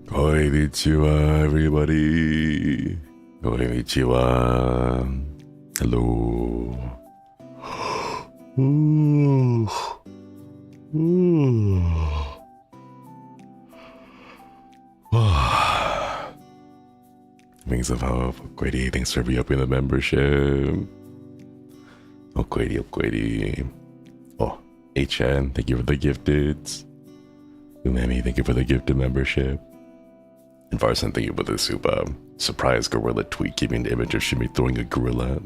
Konnichiwa, everybody. Konnichiwa. Hello. Ooh. Ooh. Wings of Hope. Okwedi, thanks for re-upping the membership. Okwedi, Okwedi. Oh, HN, thank you for the gifted. Umami, thank you for the gifted membership. And Varsan, thank you for the super surprise gorilla tweet giving the image of Shinri throwing a gorilla.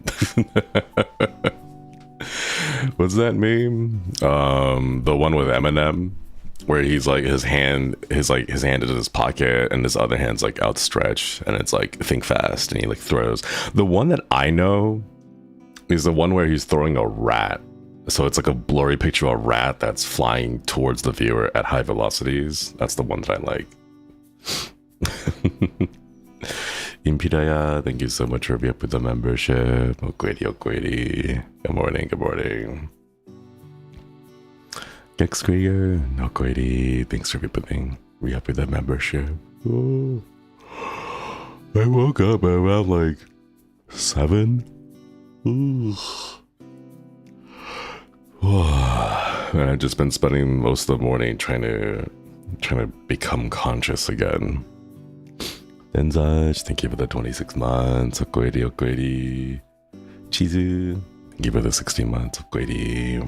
What's that meme? The one with Eminem, where he's like his hand is in his pocket and his other hand's like outstretched, and it's like think fast, and he like throws. The one that I know is the one where he's throwing a rat. So it's like a blurry picture of a rat that's flying towards the viewer at high velocities. That's the one that I like. Impidaya, thank you so much for being up with the membership. Okwedi, Okwedi. Good morning, good morning. Gex Krieger, Okwedi, thanks for being re-up with the membership. Oh. I woke up around like 7. Ooh. And I've just been spending most of the morning trying to become conscious again. Denzaj, thank you for the 26 months. Okwedi, Okwedi. Chizu, thank you for the 16 months. Okwedi.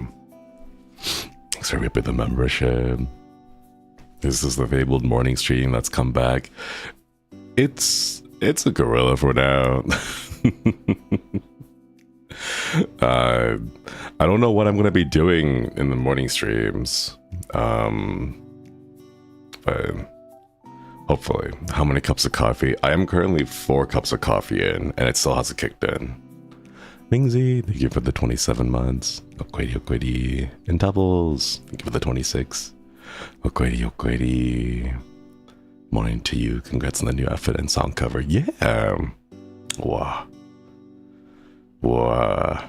Thanks for ripping the membership. This is the fabled morning stream that's come back. It's a gorilla for now. I don't know what I'm gonna be doing in the morning streams, but hopefully. How many cups of coffee? I am currently 4 cups of coffee in, and it still hasn't kicked in. Mingzi, thank you for the 27 months. Okwedi, Okwedi. And doubles, thank you for the 26. Okwedi, Okwedi. Morning to you. Congrats on the new outfit and song cover. Yeah. Wow. Wow.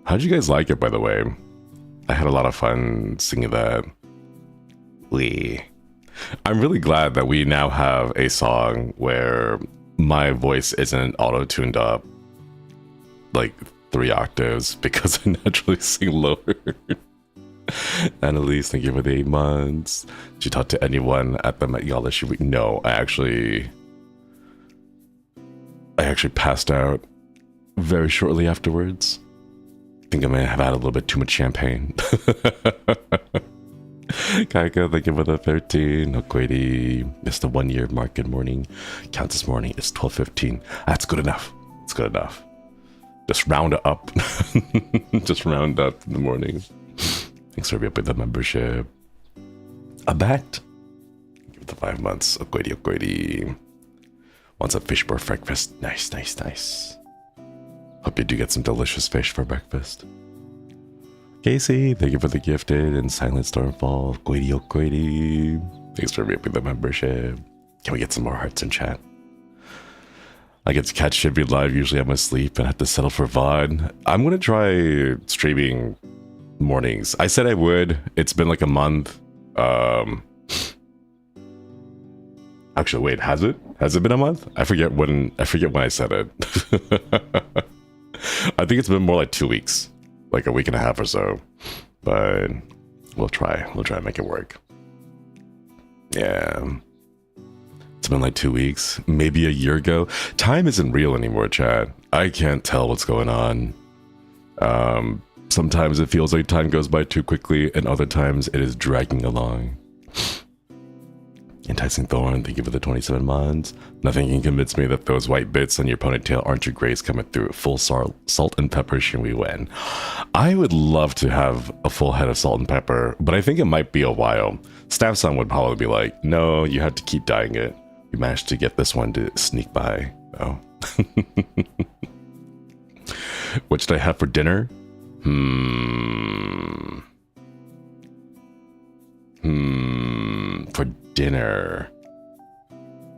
How'd you guys like it, by the way? I had a lot of fun singing that. I'm really glad that we now have a song where my voice isn't auto-tuned up like 3 octaves because I naturally sing lower. Annalise, thank you for the 8 months. Did you talk to anyone at the Met Gala? No, I actually passed out very shortly afterwards. I think I may have had a little bit too much champagne. Kaika, thank you for the 13. Okwedi, it's the 1 year mark. Good morning. Count this morning. It's 12:15. That's good enough. It's good enough. Just round it up. Just round up in the morning. Thanks for being up with the membership. A bat. Give it the 5 months. Okwedi, Okwedi. Wants a fish for breakfast. Nice, nice, nice. Hope you do get some delicious fish for breakfast. Casey, thank you for the gifted and silent stormfall. Okwedi, Okwedi. Thanks for being up with the membership. Can we get some more hearts in chat? I get to catch Shinri live. Usually I'm asleep and have to settle for VOD. I'm going to try streaming mornings. I said I would. It's been like a month. Actually, wait, has it? Has it been a month? I forget when I said it. I think it's been more like 2 weeks. Like a week and a half or so. But we'll try. We'll try and make it work. Yeah. It's been like 2 weeks, maybe a year ago. Time isn't real anymore, chat. I can't tell what's going on. Sometimes it feels like time goes by too quickly, and other times it is dragging along. Enticing Thorn, thank you for the 27 months. Nothing can convince me that those white bits on your ponytail aren't your grace coming through. Full salt and pepper, Shinri win. I would love to have a full head of salt and pepper, but I think it might be a while. Staff-san would probably be like, no, you have to keep dyeing it. You managed to get this one to sneak by. Oh. What should I have for dinner? For dinner,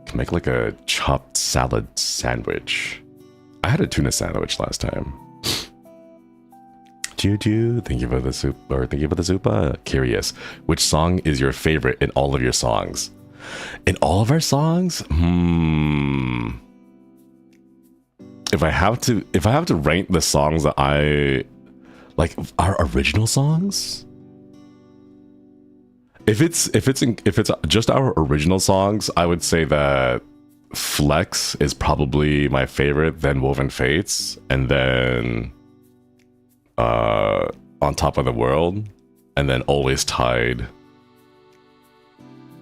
can make like a chopped salad sandwich. I had a tuna sandwich last time. Juju, thank you for the soup, or thank you for the soup. Curious, which song is your favorite in all of your songs? In all of our songs, if I have to rank the songs that I like, our original songs. If it's just our original songs, I would say that Flex is probably my favorite, then Woven Fates, and then On Top of the World, and then Always Tied.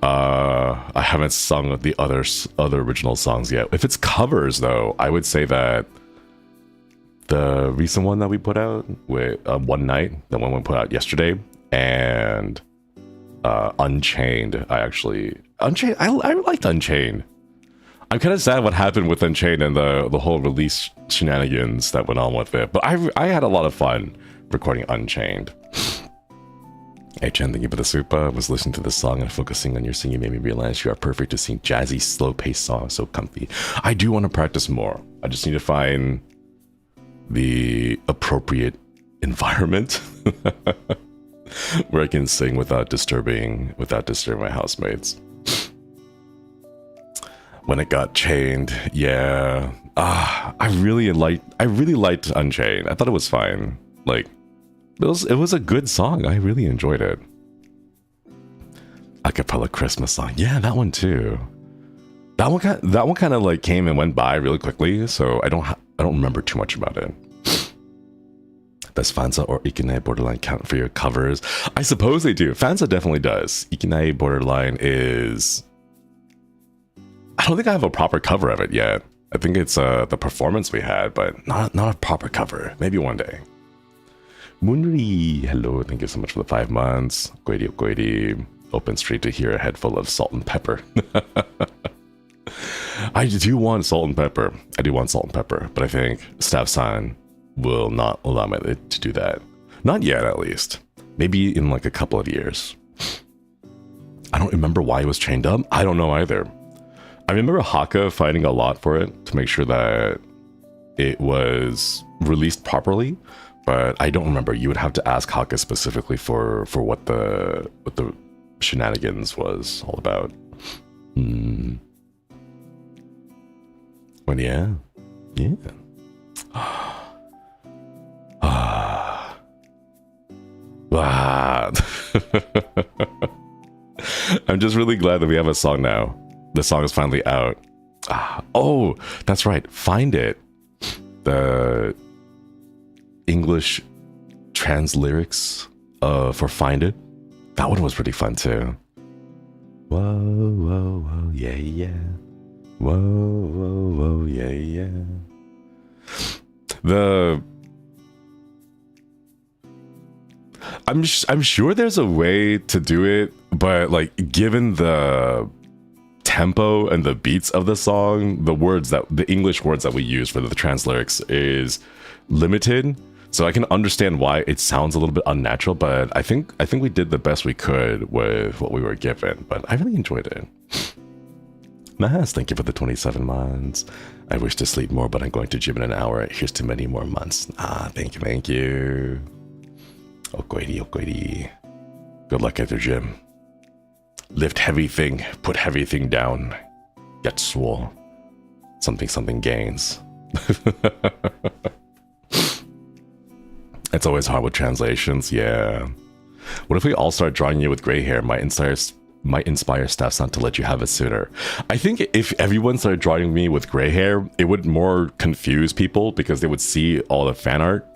I haven't sung the other original songs yet. If it's covers though, I would say that the recent one that we put out with One Night, the one we put out yesterday, and Unchained. I liked Unchained. I'm kind of sad what happened with Unchained and the whole release shenanigans that went on with it, but I had a lot of fun recording Unchained. Hey Chen, thank you for the super. I was listening to this song and focusing on your singing made me realize you are perfect to sing jazzy, slow-paced songs, so comfy. I do want to practice more. I just need to find the appropriate environment where I can sing without disturbing my housemates. When it got chained, yeah. I really liked Unchained. I thought it was fine. Like, it was a good song. I really enjoyed it. Acapella Christmas song. Yeah, that one too. That one kind of like came and went by really quickly, so I don't remember too much about it. Does Fanza or Ikinai Borderline count for your covers? I suppose they do. Fanza definitely does. Ikinai Borderline is... I don't think I have a proper cover of it yet. I think it's the performance we had, but not a proper cover. Maybe one day. Moonri, hello, thank you so much for the 5 months. Goidi, open street to hear a head full of salt and pepper. I do want salt and pepper. But I think Staff-san will not allow me to do that. Not yet, at least. Maybe in like a couple of years. I don't remember why he was chained up. I don't know either. I remember Haka fighting a lot for it to make sure that it was released properly. But I don't remember. You would have to ask Haka specifically for what the shenanigans was all about. Well, yeah. I'm just really glad that we have a song now. The song is finally out. Oh, that's right. Find It. The English trans lyrics for Find It. That one was pretty fun too. Whoa, whoa, whoa, yeah, yeah. Whoa, whoa, whoa, yeah, yeah. I'm sure there's a way to do it, but like given the tempo and the beats of the song, the English words that we use for the trans lyrics is limited. So I can understand why it sounds a little bit unnatural, but I think we did the best we could with what we were given. But I really enjoyed it. Mahas, thank you for the 27 months. I wish to sleep more, but I'm going to gym in an hour. Here's to many more months. Thank you. Okoidi. Good luck at the gym. Lift heavy thing, put heavy thing down. Get swole. Something gains. It's always hard with translations, yeah. What if we all start drawing you with gray hair? Might inspire Staff-san to let you have it sooner. I think if everyone started drawing me with gray hair, it would more confuse people because they would see all the fan art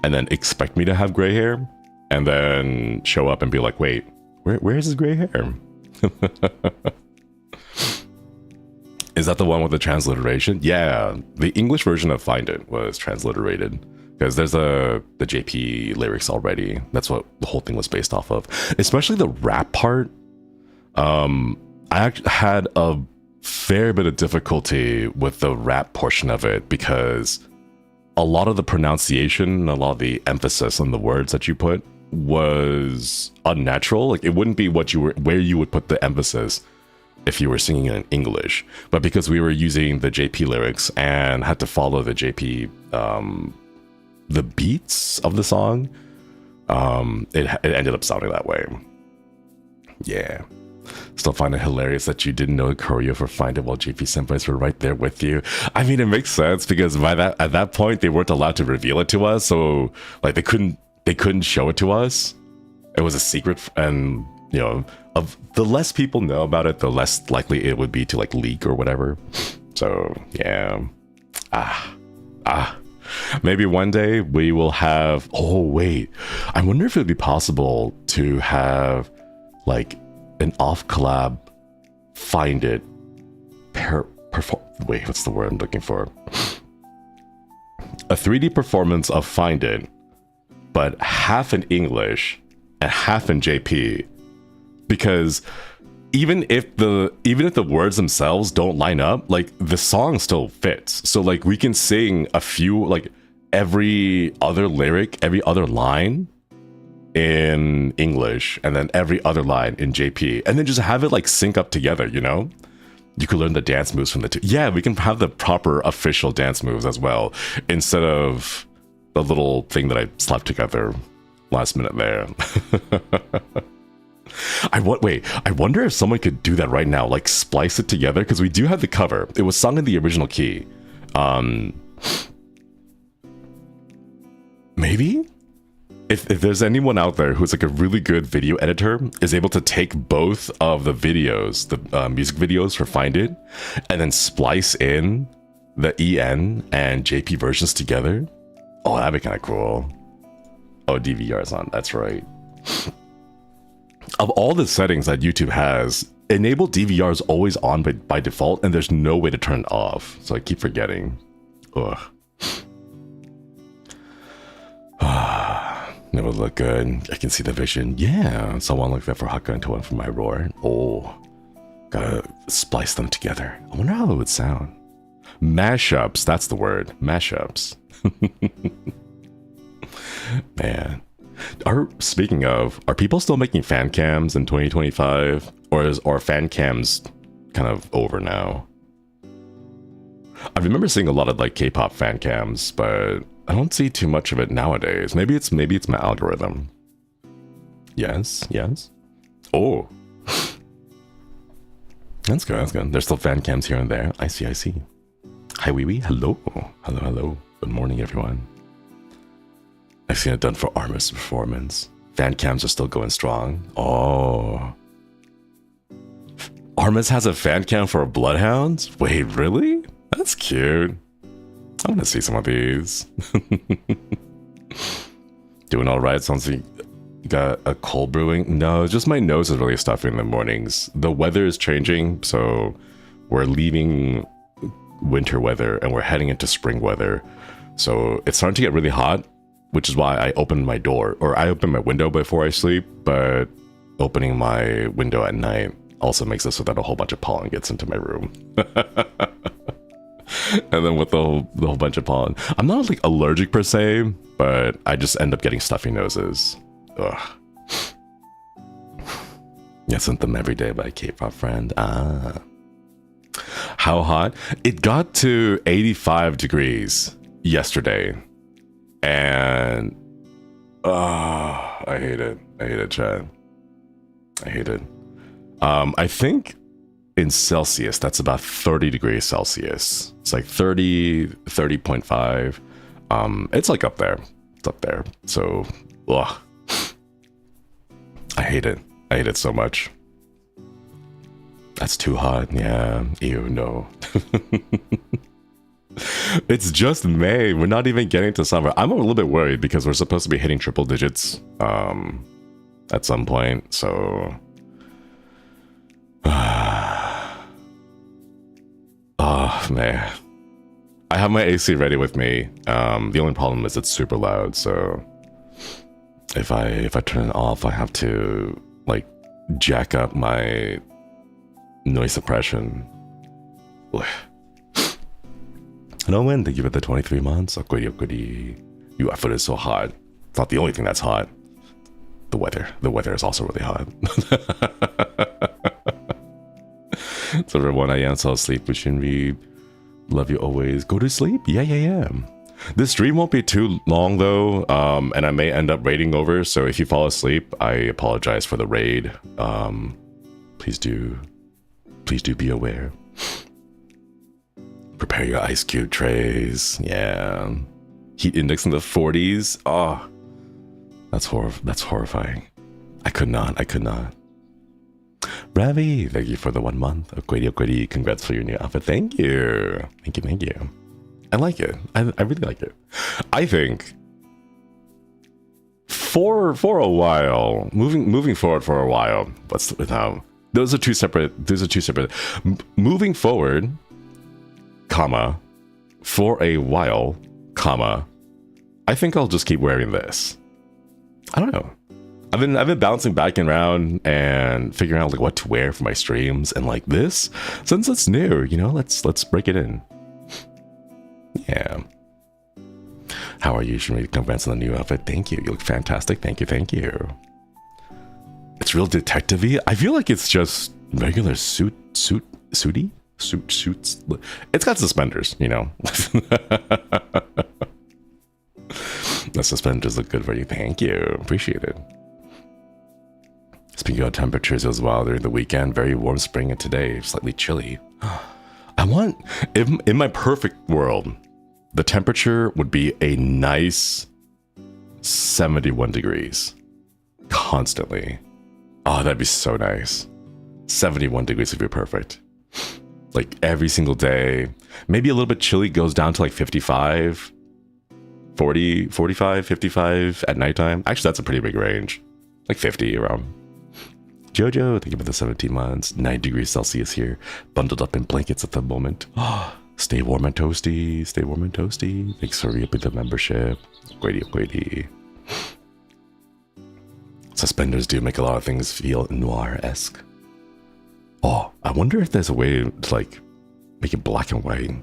and then expect me to have gray hair and then show up and be like, wait, where is his gray hair? Is that the one with the transliteration? Yeah, the English version of Find It was transliterated. Because there's the JP lyrics already. That's what the whole thing was based off of. Especially the rap part. I actually had a fair bit of difficulty with the rap portion of it because a lot of the pronunciation, a lot of the emphasis on the words that you put was unnatural. Like it wouldn't be where you would put the emphasis if you were singing in English. But because we were using the JP lyrics and had to follow the JP the beats of the song, it ended up sounding that way. Yeah. Still find it hilarious that you didn't know the choreo for Find It while JP senpais were right there with you. I mean, it makes sense because at that point they weren't allowed to reveal it to us, so like they couldn't show it to us. It was a secret, and you know, of the less people know about it, the less likely it would be to like leak or whatever. So yeah, maybe one day we will have. Oh wait, I wonder if it would be possible to have like an off collab Find It wait, what's the word I'm looking for? A 3D performance of Find It, but half in English and half in JP, because even if the words themselves don't line up, like the song still fits. So like we can sing a few, like every other lyric, every other line in English, and then every other line in JP, and then just have it like sync up together, you know? You could learn the dance moves from the two. Yeah, we can have the proper official dance moves as well, instead of the little thing that I slapped together last minute there. I wonder if someone could do that right now, like splice it together, because we do have the cover. It was sung in the original key. Maybe? If there's anyone out there who's like a really good video editor, is able to take both of the videos, the music videos for Find It, and then splice in the EN and JP versions together. Oh, that'd be kind of cool. Oh, DVR is on, that's right. Of all the settings that YouTube has, enable DVR is always on by default, and there's no way to turn it off. So I keep forgetting. Ugh. That would look good. I can see the vision. Yeah, someone like that for Hakka and one for my roar. Oh, gotta splice them together. I wonder how it would sound. Mashups, that's the word. Mashups. Man. Speaking of, are people still making fan cams in 2025? Or fan cams kind of over now? I remember seeing a lot of like K-pop fan cams, but I don't see too much of it nowadays. Maybe it's my algorithm. Yes. Oh. That's good. There's still fan cams here and there. I see. Hi, wee wee. Hello. Good morning, everyone. I've seen it done for Armor's performance. Fan cams are still going strong. Oh. Armor's has a fan cam for a Bloodhound? Wait, really? That's cute. I want to see some of these. Doing all right. Sounds like you got a cold brewing. No, just my nose is really stuffy in the mornings. The weather is changing, so we're leaving winter weather and we're heading into spring weather. So it's starting to get really hot, which is why I opened my door, or I open my window before I sleep, but opening my window at night also makes it so that a whole bunch of pollen gets into my room. And then with the whole bunch of pollen, I'm not like allergic per se, but I just end up getting stuffy noses. Ugh. Yeah, sent them every day by a K-pop friend. How hot? It got to 85 degrees yesterday, and I hate it, Chad. I hate it. I think in Celsius, that's about 30 degrees Celsius. It's like 30.5. It's like up there. It's up there. So, ugh. I hate it. I hate it so much. That's too hot. Yeah. Ew, no. It's just May. We're not even getting to summer. I'm a little bit worried because we're supposed to be hitting triple digits at some point. So, oh man, I have my AC ready with me. The only problem is it's super loud, so if I turn it off, I have to like jack up my noise suppression. Hello, Win. Thank you for the 23 months. Your effort is so hot. It's not the only thing that's hot. The weather is also really hot. So everyone, I am so asleep with Shinri. Love you always. Go to sleep. Yeah. This stream won't be too long though, and I may end up raiding over. So if you fall asleep, I apologize for the raid. Please do be aware. Prepare your ice cube trays. Yeah. Heat index in the 40s. Oh, that's horrifying. I could not. Ravi, thank you for the 1 month. Guerilla, congrats for your new outfit. Thank you. Thank you. I like it. I really like it. I think for a while, moving forward for a while. Those are two separate. Moving forward, comma, for a while, comma, I think I'll just keep wearing this. I don't know. I've been bouncing back and around and figuring out like what to wear for my streams, and like this, since it's new, you know, let's break it in. Yeah. How are you, Shinri? Congrats on the new outfit. Thank you. You look fantastic. Thank you. It's real detective-y. I feel like it's just regular suits. It's got suspenders, you know. The suspenders look good for you. Thank you. Appreciate it. Speaking of temperatures as well, during the weekend, very warm spring, and today slightly chilly. I want, in my perfect world, the temperature would be a nice 71 degrees constantly. Oh, that'd be so nice. 71 degrees would be perfect. Like every single day. Maybe a little bit chilly, goes down to like 55, 40, 45, 55 at nighttime. Actually, that's a pretty big range. Like 50 around. Jojo, thank you for the 17 months. 9 degrees Celsius here. Bundled up in blankets at the moment. Stay warm and toasty. Thanks for re-upping the membership. Guerilla. Suspenders do make a lot of things feel noir-esque. Oh, I wonder if there's a way to like make it black and white.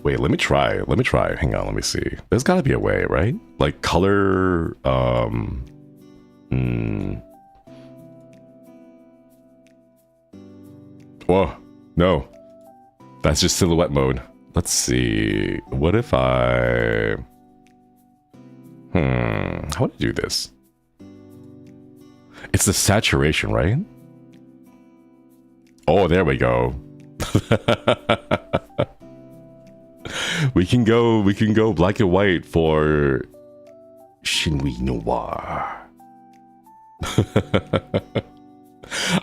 Wait, let me try. Hang on, let me see. There's gotta be a way, right? Like color, Whoa, no. That's just silhouette mode. Let's see. What if I... How would I do this? It's the saturation, right? Oh, there we go. we can go black and white for Shinri Noir.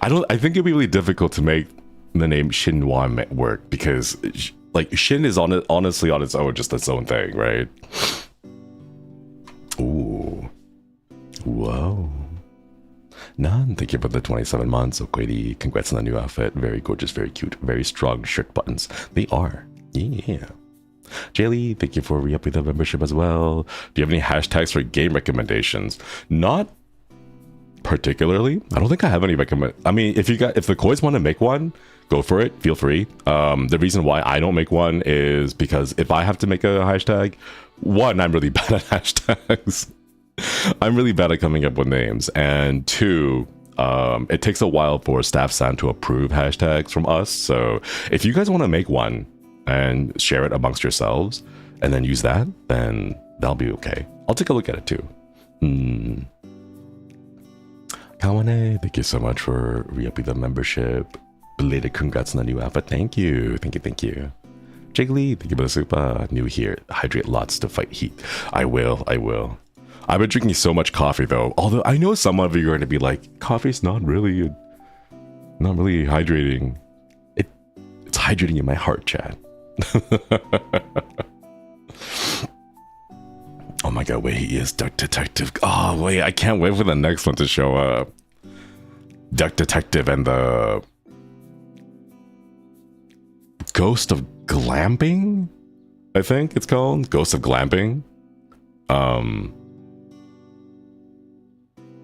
I think it'd be really difficult to make the name Shin Noir work, because like Shin is honestly on its own, just its own thing, right? Ooh. Whoa. None. Thank you for the 27 months. Okwedi, congrats on the new outfit. Very gorgeous, very cute, very strong shirt buttons. They are. Yeah. Jaylee, thank you for re-upping the membership as well. Do you have any hashtags for game recommendations? Not particularly. I don't think I have any I mean, if the Kois want to make one, go for it. Feel free. The reason why I don't make one is because if I have to make a hashtag, one, I'm really bad at hashtags. I'm really bad at coming up with names, and two, it takes a while for staff-san to approve hashtags from us. So if you guys want to make one and share it amongst yourselves and then use that, then that'll be okay. I'll take a look at it too. Kawane, thank you so much for re-upping the membership. Belated congrats on the new outfit. Thank you. Jiggly, thank you for the super. New here. Hydrate lots to fight heat. I will. I've been drinking so much coffee though. Although I know some of you are going to be like, coffee's not really hydrating. It's hydrating in my heart, chat. Oh my god, wait, he is Duck Detective. Oh wait, I can't wait for the next one to show up. Duck Detective and the Ghost of Glamping? I think it's called Ghost of Glamping.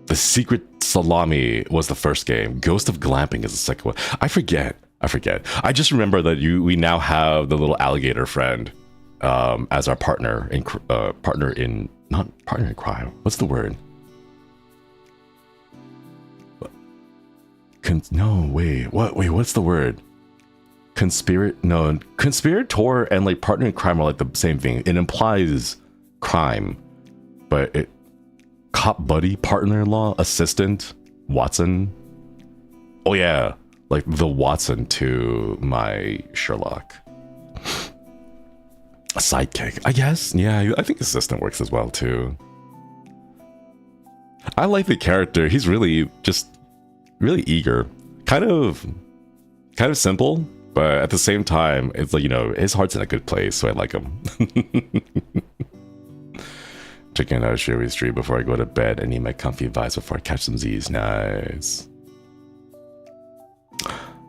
The Secret Salami was the first game. Ghost of Glamping is the second one. I forget. I just remember that we now have the little alligator friend as our partner in not partner in crime. What's the word? No, wait. What? Wait, what's the word? Conspirator and like partner in crime are like the same thing. It implies crime, but cop buddy, partner-in-law, assistant. Watson. Oh yeah, like the Watson to my Sherlock. A sidekick, I guess. Yeah, I think assistant works as well too. I like the character. He's really really eager. Kind of simple, but at the same time, it's like, you know, his heart's in a good place, so I like him. Checking out Shinri stream before I go to bed. I need my comfy vibes before I catch some Z's. Nice.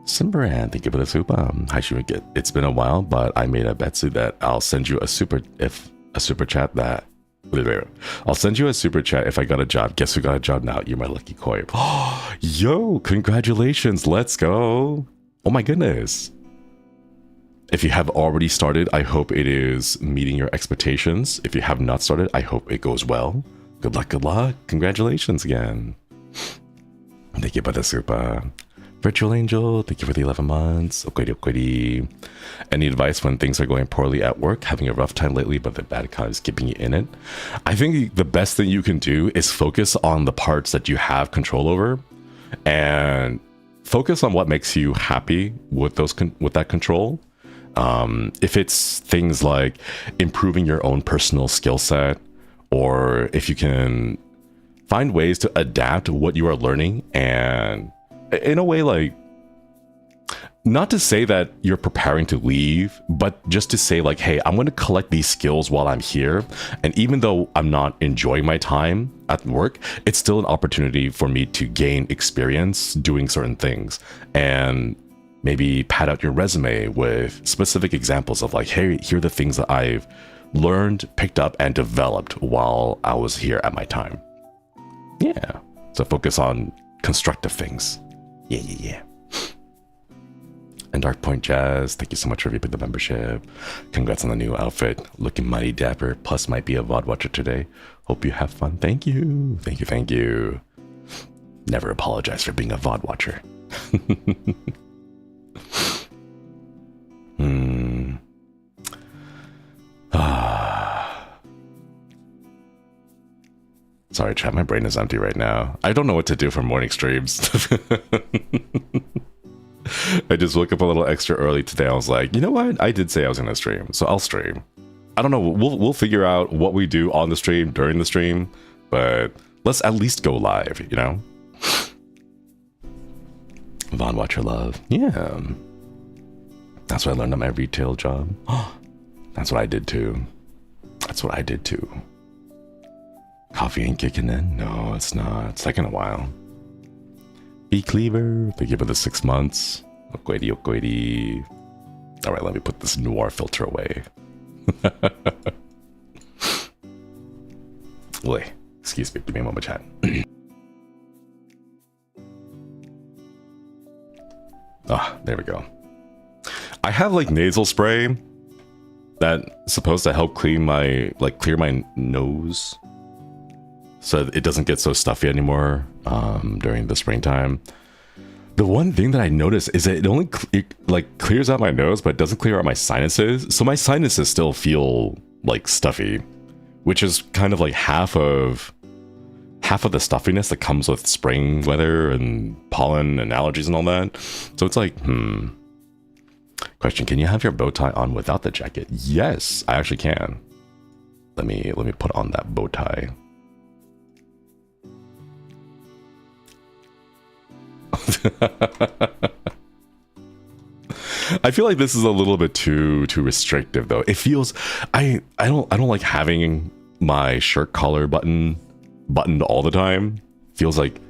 Simbaran, thank you for the soup. Hi Shinri, it's been a while, but I made a betsu that I'll send you a super chat that. I'll send you a super chat if I got a job. Guess who got a job now? You're my lucky koi. Yo, congratulations. Let's go. Oh my goodness. If you have already started, I hope it is meeting your expectations. If you have not started, I hope it goes well. Good luck, good luck. Congratulations again. Thank you for the super. Virtual Angel, thank you for the 11 months. Okwedi. Any advice when things are going poorly at work, having a rough time lately, but the bad kind is keeping you in it? I think the best thing you can do is focus on the parts that you have control over, and focus on what makes you happy with that control. If it's things like improving your own personal skill set, or if you can find ways to adapt what you are learning, and in a way, like, not to say that you're preparing to leave, but just to say like, hey, I'm going to collect these skills while I'm here. And even though I'm not enjoying my time at work, it's still an opportunity for me to gain experience doing certain things. And maybe pad out your resume with specific examples of like, hey, here are the things that I've learned, picked up, and developed while I was here at my time. Yeah. So focus on constructive things. Yeah. And Dark Point Jazz, thank you so much for reaping the membership. Congrats on the new outfit. Looking mighty dapper. Plus might be a VOD watcher today. Hope you have fun. Thank you. Thank you. Never apologize for being a VOD watcher. Sorry, chat, my brain is empty right now. I don't know what to do for morning streams. I just woke up a little extra early today. I was like, you know what? I did say I was going to stream, so I'll stream. I don't know. We'll figure out what we do on the stream during the stream, but let's at least go live, you know? Von Watcher Love. Yeah. That's what I learned at my retail job. That's what I did too. Coffee ain't kicking in? No, it's not. It's taking a while. B Cleaver, thank you for the 6 months. Okwedi. All right, let me put this noir filter away. Wait, excuse me, give me a moment, chat. There we go. I have like nasal spray that's supposed to help clear my nose, so it doesn't get so stuffy anymore during the springtime. The one thing that I noticed is that it clears out my nose, but it doesn't clear out my sinuses. So my sinuses still feel like stuffy, which is kind of like half of the stuffiness that comes with spring weather and pollen and allergies and all that. So it's like, Question, can you have your bow tie on without the jacket? Yes, I actually can. Let me put on that bow tie. I feel like this is a little bit too restrictive though. It feels I don't like having my shirt collar buttoned all the time. Feels like,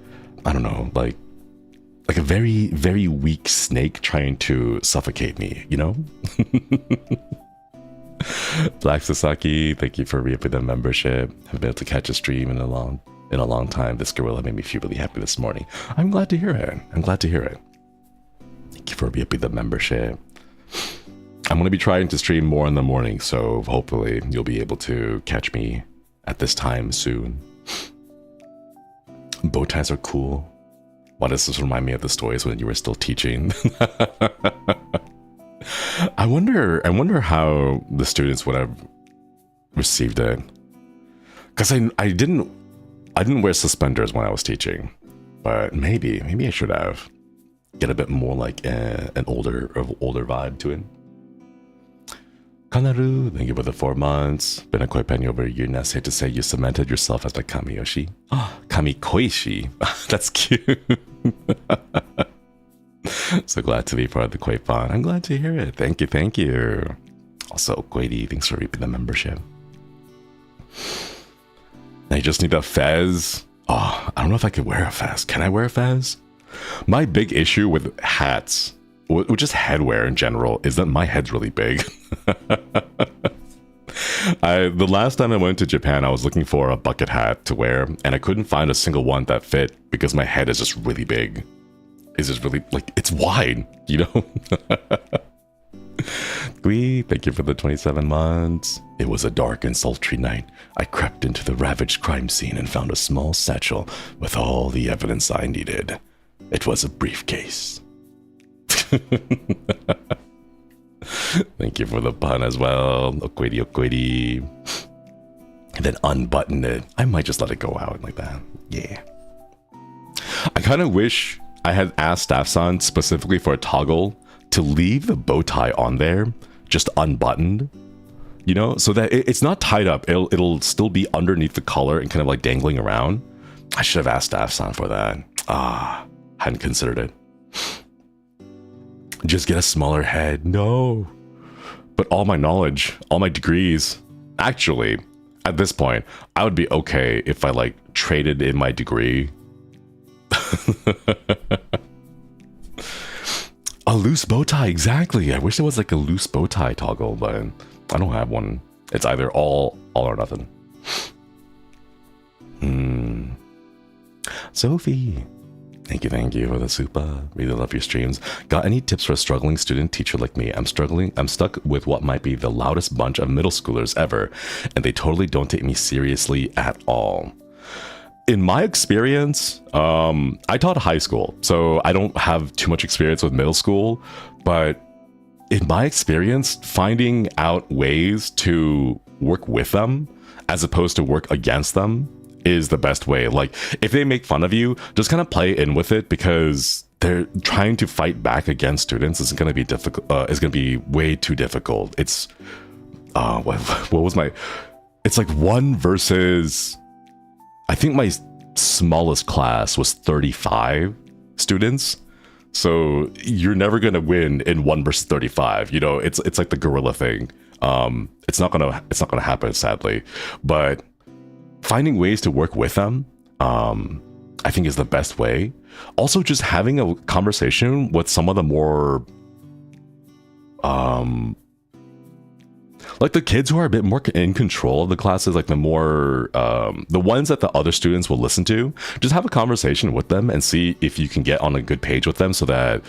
I don't know, like a very, very weak snake trying to suffocate me, you know? Black Sasaki, thank you for re-upping the membership. Haven't been able to catch a stream in a long time. This gorilla made me feel really happy this morning. I'm glad to hear it. Thank you for re-upping the membership. I'm going to be trying to stream more in the morning, so hopefully you'll be able to catch me at this time soon. Bow ties are cool. Why does this remind me of the stories when you were still teaching? I wonder how the students would have received it. Because I didn't wear suspenders when I was teaching. But maybe I should have. Get a bit more like an older vibe to it. Kanaru, thank you for the 4 months. Been a koi penny over a year now. Safe to say you cemented yourself as the Kamiyoshi. Oh, Kamikoishi. That's cute. So glad to be part of the Koi Fun. I'm glad to hear it. Thank you. Also, Koidi, thanks for reaping the membership. Now you just need a fez. Oh, I don't know if I could wear a fez. Can I wear a fez? My big issue with hats, with just headwear in general, is that my head's really big. The last time I went to Japan, I was looking for a bucket hat to wear, and I couldn't find a single one that fit because my head is just really big. It's just really, like, it's wide, you know? Gui, thank you for the 27 months. It was a dark and sultry night. I crept into the ravaged crime scene and found a small satchel with all the evidence I needed. It was a briefcase. Thank you for the pun as well. Okwedi. And then unbutton it. I might just let it go out like that. Yeah. I kind of wish I had asked Staff-san specifically for a toggle to leave the bow tie on there, just unbuttoned, you know, so that it's not tied up. It'll still be underneath the collar and kind of like dangling around. I should have asked Staff-san for that. Hadn't considered it. Just get a smaller head. No. But all my knowledge, all my degrees, actually, at this point, I would be okay if I like traded in my degree. A loose bow tie, exactly. I wish there was like a loose bow tie toggle, but I don't have one. It's either all or nothing. Sophie, thank you for the super. Really love your streams. Got any tips for a struggling student teacher like me? I'm stuck with what might be the loudest bunch of middle schoolers ever, and they totally don't take me seriously at all. In my experience, I taught high school, so I don't have too much experience with middle school, but in my experience, finding out ways to work with them as opposed to work against them is the best way. Like, if they make fun of you, just kind of play in with it, because they're trying to fight back against students. It's going to be difficult. It's going to be way too difficult. It's, what was my, it's like 1 versus... I think my smallest class was 35 students. So you're never going to win in 1 versus 35. You know, it's like the gorilla thing. It's not going to happen, sadly. But finding ways to work with them, I think is the best way. Also, just having a conversation with some of the more like the kids who are a bit more in control of the classes, like the more, the ones that the other students will listen to, just have a conversation with them and see if you can get on a good page with them so that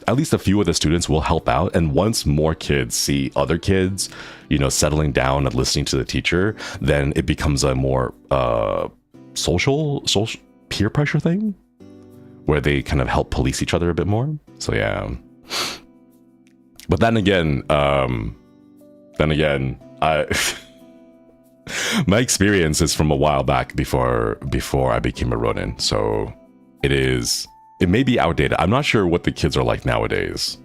at least a few of the students will help out. And once more kids see other kids, you know, settling down and listening to the teacher, then it becomes a more social peer pressure thing where they kind of help police each other a bit more. So yeah. But then again, my experience is from a while back before I became a Ronin, so it may be outdated. I'm not sure what the kids are like nowadays.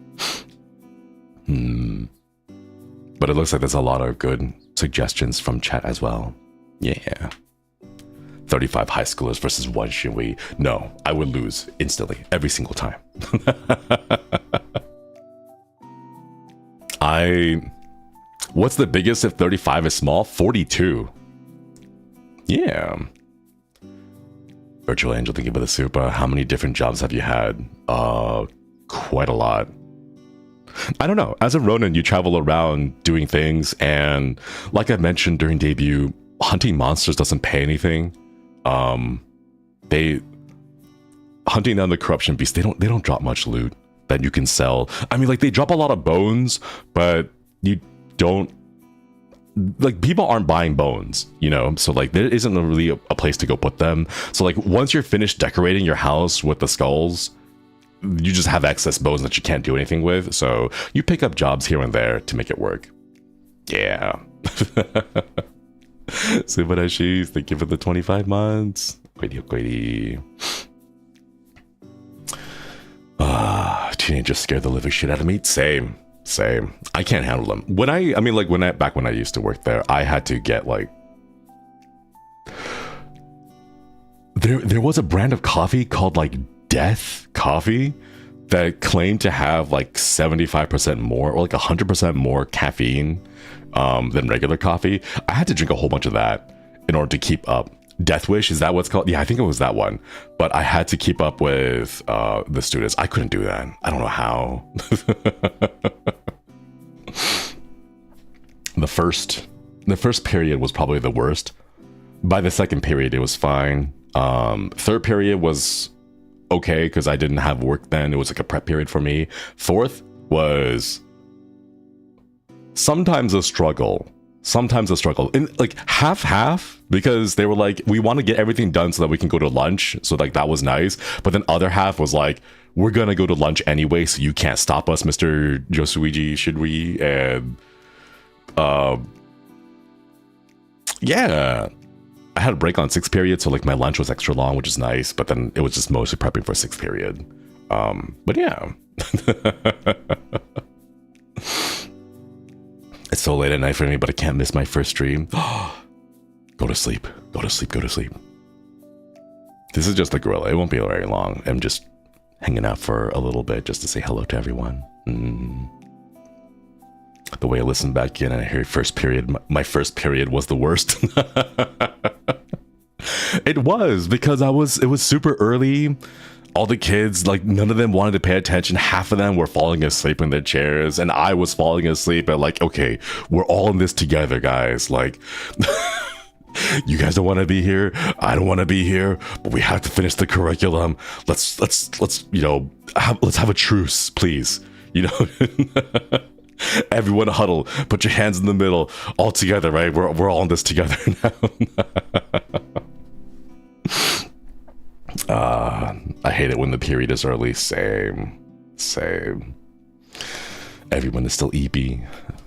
But it looks like there's a lot of good suggestions from chat as well. Yeah. 35 high schoolers versus 1 Shinri. No, I would lose instantly, every single time. What's the biggest if 35 is small? 42. Yeah. Virtual Angel, thinking about the super. How many different jobs have you had? Quite a lot. I don't know. As a Ronin, you travel around doing things, and like I mentioned during debut, hunting monsters doesn't pay anything. Hunting down the corruption beast, they don't drop much loot that you can sell. I mean, like, they drop a lot of bones, but you don't, like, people aren't buying bones, you know, so like there isn't really a place to go put them. So like once you're finished decorating your house with the skulls, you just have excess bones that you can't do anything with, so you pick up jobs here and there to make it work. Yeah. Subarashi, thank you for the 25 months. Quaidi. teenagers scare the living shit out of me. Same. I can't handle them. Back when I used to work there, I had to get like, there was a brand of coffee called like Death Coffee that claimed to have like 75% more or like 100% more caffeine than regular coffee. I had to drink a whole bunch of that in order to keep up. Death Wish, is that what's called? Yeah, I think it was that one. But I had to keep up with the students. I couldn't do that. I don't know how. The first period was probably the worst. By the second period, it was fine. Third period was okay because I didn't have work then. It was like a prep period for me. Fourth was sometimes a struggle. In like half because they were like, we want to get everything done so that we can go to lunch. So like that was nice. But then other half was like, we're gonna go to lunch anyway, so you can't stop us, Mr. Josuiji Shinri. And yeah, I had a break on 6th period, so like my lunch was extra long, which is nice. But then it was just mostly prepping for 6th period. But yeah. It's so late at night for me, but I can't miss my first stream. Go to sleep. This is just the Guerilla. It won't be very long. I'm just hanging out for a little bit just to say hello to everyone. The way I listened back in and I hear first period, my first period was the worst. It was because it was super early. All the kids, like none of them wanted to pay attention. Half of them were falling asleep in their chairs and I was falling asleep and like, okay, we're all in this together, guys. Like, you guys don't want to be here. I don't want to be here, but we have to finish the curriculum. Let's let's have a truce, please. Everyone huddle, put your hands in the middle, all together, right? We're all in this together now. I hate it when the period is early. Same. Everyone is still EP.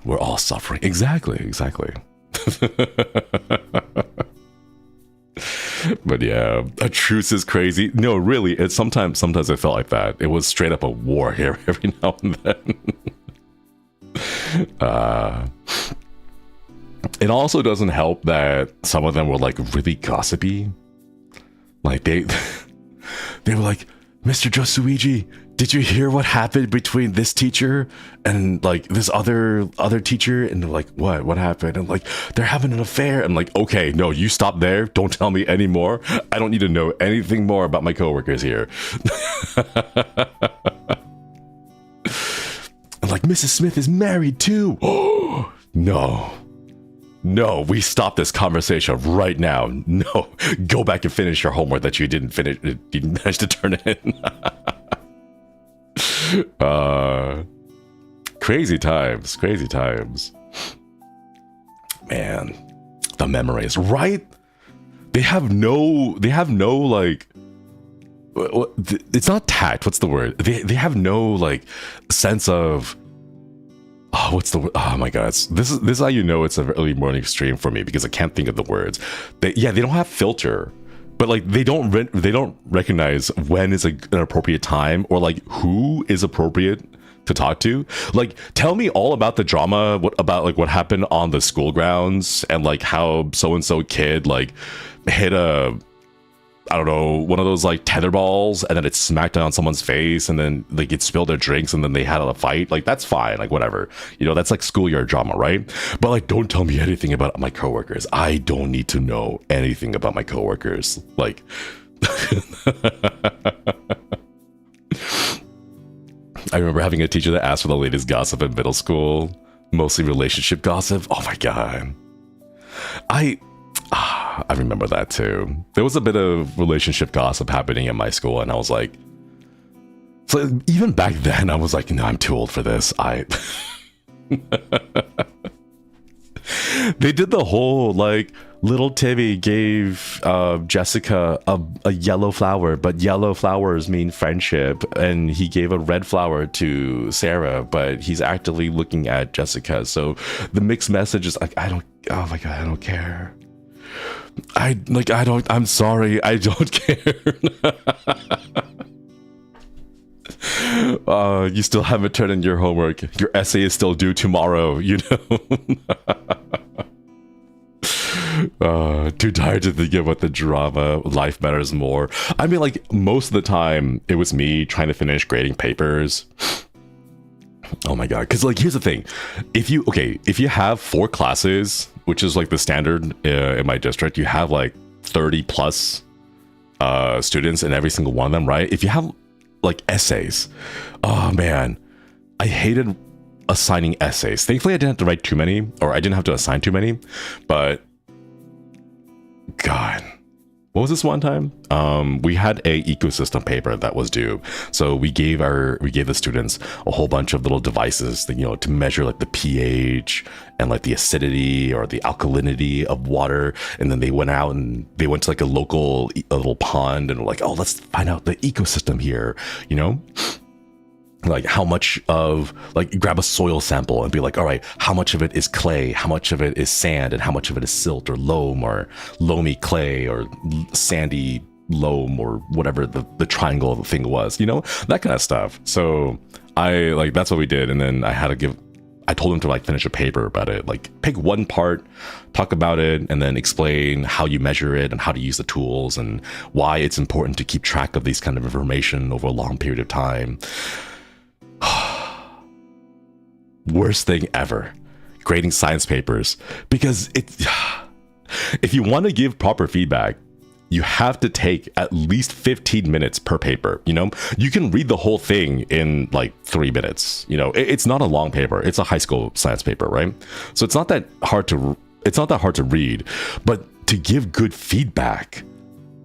We're all suffering. Exactly. But yeah, a truce is crazy. No, really, it's sometimes I felt like that. It was straight up a war here every now and then. It also doesn't help that some of them were like really gossipy. Like they were like, Mr. Josuiji, did you hear what happened between this teacher and like this other teacher? And they're like, what happened? And like, they're having an affair. And like, okay, no, you stop there. Don't tell me anymore. I don't need to know anything more about my coworkers here. And like, Mrs. Smith is married too. Oh, no, we stop this conversation right now. No, go back and finish your homework that you didn't manage to turn in. Crazy times. Man, the memories, right? They have no like, it's not tact. What's the word? They have no like sense of, oh my god, this is how you know it's an early morning stream for me, because I can't think of the words. They don't have filter, but like they don't recognize when is an appropriate time, or like who is appropriate to talk to. Like, tell me all about the drama, what happened on the school grounds, and like how so-and-so kid like hit one of those like tether balls, and then it smacked on someone's face, and then like it spilled their drinks, and then they had a fight. Like, that's fine, like whatever, that's like schoolyard drama, right? But like, don't tell me anything about my coworkers. I don't need to know anything about my coworkers. Like, I remember having a teacher that asked for the latest gossip in middle school, mostly relationship gossip. Oh my god, I remember that too. There was a bit of relationship gossip happening in my school, and I was like, so even back then, I was like, no, I'm too old for this. They did the whole like, little Timmy gave Jessica a yellow flower, but yellow flowers mean friendship, and he gave a red flower to Sarah, but he's actively looking at Jessica. So the mixed message is like, oh my god, I don't care. I'm sorry, I don't care. You still haven't turned in your homework. Your essay is still due tomorrow, you know? Too tired to think about the drama. Life matters more. I mean, like, most of the time, it was me trying to finish grading papers. Oh my god. Because, like, here's the thing. If you have 4 classes, which is, like, the standard in my district, you have, like, 30 plus students in every single one of them, right? If you have, like, essays, oh man, I hated assigning essays. Thankfully, I didn't have to write too many, or I didn't have to assign too many, but God, what was this one time? We had a ecosystem paper that was due, so we gave the students a whole bunch of little devices that, you know, to measure like the pH and like the acidity or the alkalinity of water, and then they went out and they went to like a little pond and were like, oh, let's find out the ecosystem here, you know. Like how much of, like, grab a soil sample and be like, all right, how much of it is clay, how much of it is sand, and how much of it is silt or loam or loamy clay or sandy loam or whatever the triangle of the thing was, you know, that kind of stuff. So that's what we did. And then I told them to like finish a paper about it, like pick one part, talk about it, and then explain how you measure it and how to use the tools and why it's important to keep track of these kind of information over a long period of time. Worst thing ever, grading science papers, because if you want to give proper feedback, you have to take at least 15 minutes per paper. You know, you can read the whole thing in like 3 minutes. You know, it's not a long paper. It's a high school science paper, right? So it's not that hard to read, but to give good feedback,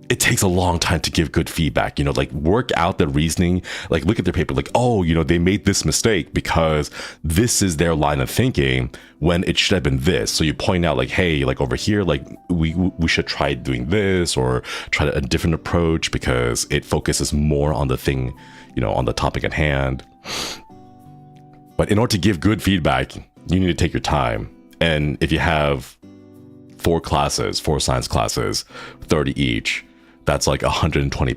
it takes a long time to give good feedback, you know, like work out the reasoning, like look at their paper, like, oh, you know, they made this mistake because this is their line of thinking when it should have been this. So you point out like, hey, like over here, like we should try doing this or try a different approach because it focuses more on the thing, you know, on the topic at hand. But in order to give good feedback, you need to take your time. And if you have 4 science classes, 30 each, that's like 120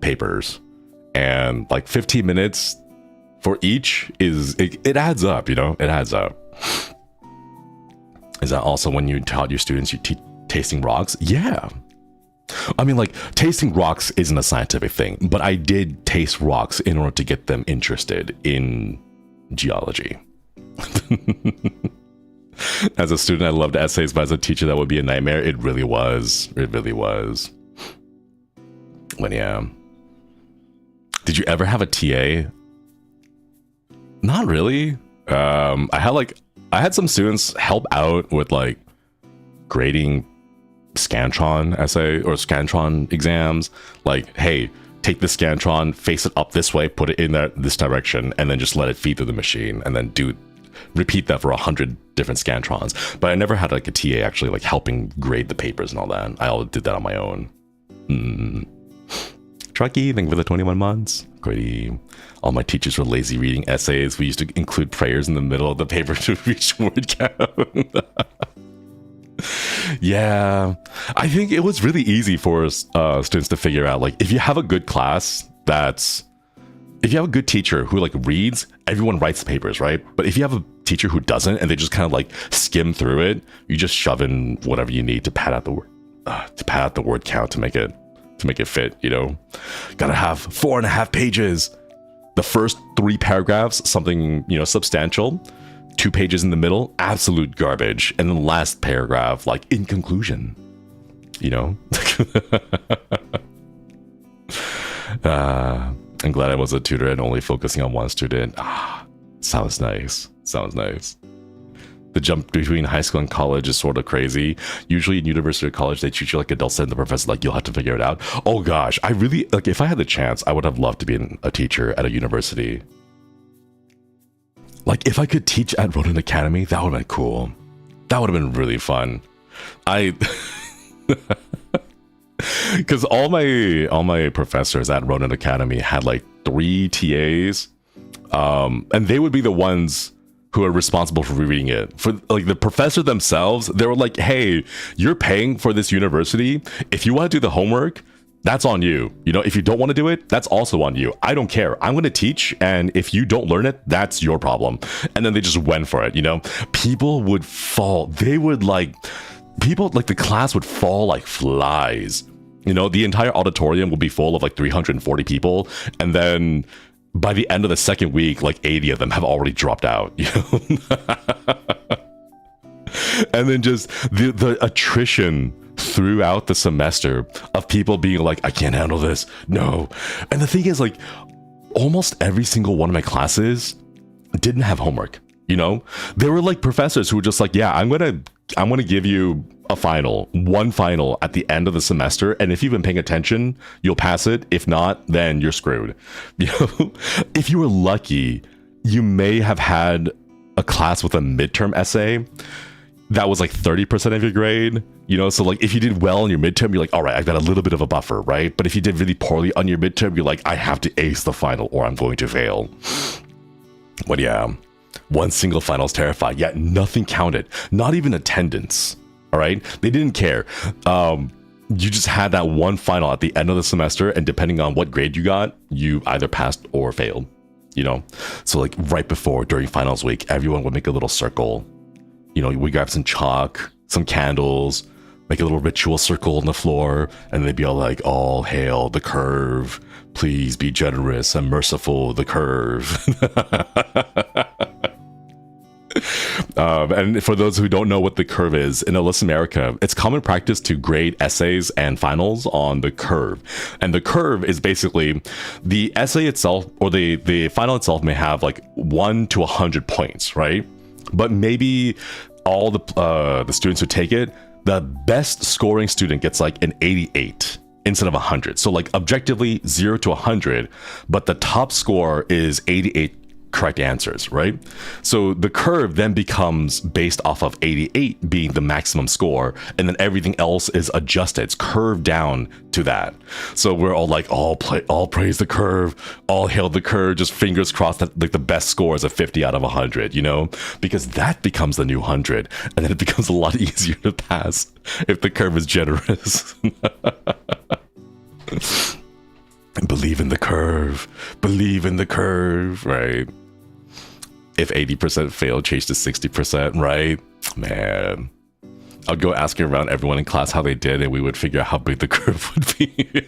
papers, and like 15 minutes for each it adds up, you know, it adds up. Is that also when you taught your students you tasting rocks? Yeah. I mean, like, tasting rocks isn't a scientific thing, but I did taste rocks in order to get them interested in geology. As a student, I loved essays, but as a teacher, that would be a nightmare. It really was. It really was. But yeah. Did you ever have a TA? Not really. I had some students help out with like grading Scantron essay or Scantron exams. Like, hey, take the Scantron, face it up this way, put it in this direction, and then just let it feed through the machine, and then repeat that for 100 different Scantrons. But I never had like a TA actually like helping grade the papers and all that. I all did that on my own. Truckee, thank you for the 21 months. Great. All my teachers were lazy reading essays. We used to include prayers in the middle of the paper to reach word count. Yeah, I think it was really easy for students to figure out, like, if you have a good class, if you have a good teacher who like reads, everyone writes the papers, right? But if you have a teacher who doesn't and they just kind of like skim through it, you just shove in whatever you need to pad out the word count to make it fit, you know. Gotta have 4.5 pages. The first 3 paragraphs, something, you know, substantial. 2 pages in the middle, absolute garbage. And then the last paragraph, like, in conclusion, you know. I'm glad I was a tutor and only focusing on one student. Sounds nice. Sounds nice. The jump between high school and college is sort of crazy. Usually in university or college, they treat you like adults and the professor like, you'll have to figure it out. Oh gosh, I really, like, if I had the chance, I would have loved to be a teacher at a university. Like, if I could teach at Ronin Academy, that would have been cool. That would have been really fun. Because all my professors at Ronin Academy had like 3 TAs, and they would be the ones who are responsible for rereading it. For like the professor themselves, they were like, hey, you're paying for this university. If you want to do the homework, That's on you. You know, if you don't want to do it, that's also on you. I don't care. I'm going to teach, and if you don't learn it, that's your problem. And then they just went for it, you know? People would fall. They would like, people, like the class would fall like flies. You know, the entire auditorium would be full of like 340 people. And then by the end of the second week, like 80 of them have already dropped out, you know? And then just the attrition throughout the semester of people being like, I can't handle this, no. And the thing is, like, almost every single one of my classes didn't have homework, you know? There were like professors who were just like, yeah, I'm gonna give you a final, one final at the end of the semester, and if you've been paying attention, you'll pass it. If not, then you're screwed. You know, if you were lucky, you may have had a class with a midterm essay that was like 30% of your grade, you know? So like if you did well in your midterm, you're like, all right, I've got a little bit of a buffer, right? But if you did really poorly on your midterm, you're like, I have to ace the final or I'm going to fail. But yeah, one single final is terrifying. Yeah, nothing counted, not even attendance, all right? They didn't care. You just had that one final at the end of the semester, and depending on what grade you got, you either passed or failed, you know? So like right before, during finals week, everyone would make a little circle. You know, we grab some chalk, some candles, make a little ritual circle on the floor, and they'd be all like, all hail the curve. Please be generous and merciful, the curve. And for those who don't know what the curve is, in Alyssa America, it's common practice to grade essays and finals on the curve. And the curve is basically the essay itself, or the final itself may have like 1 to 100 points, right? But maybe all the students who take it, the best scoring student gets like an 88 instead of 100. So like objectively 0 to 100, but the top score is 88 correct answers, right? So the curve then becomes based off of 88 being the maximum score, and then everything else is adjusted. It's curved down to that. So we're all like, all praise the curve, all hail the curve, just fingers crossed that like the best score is a 50 out of 100, you know? Because that becomes the new 100, and then it becomes a lot easier to pass if the curve is generous. Believe in the curve, right? If 80% fail, change to 60%, right? Man, I'd go asking around everyone in class how they did, and we would figure out how big the curve would be.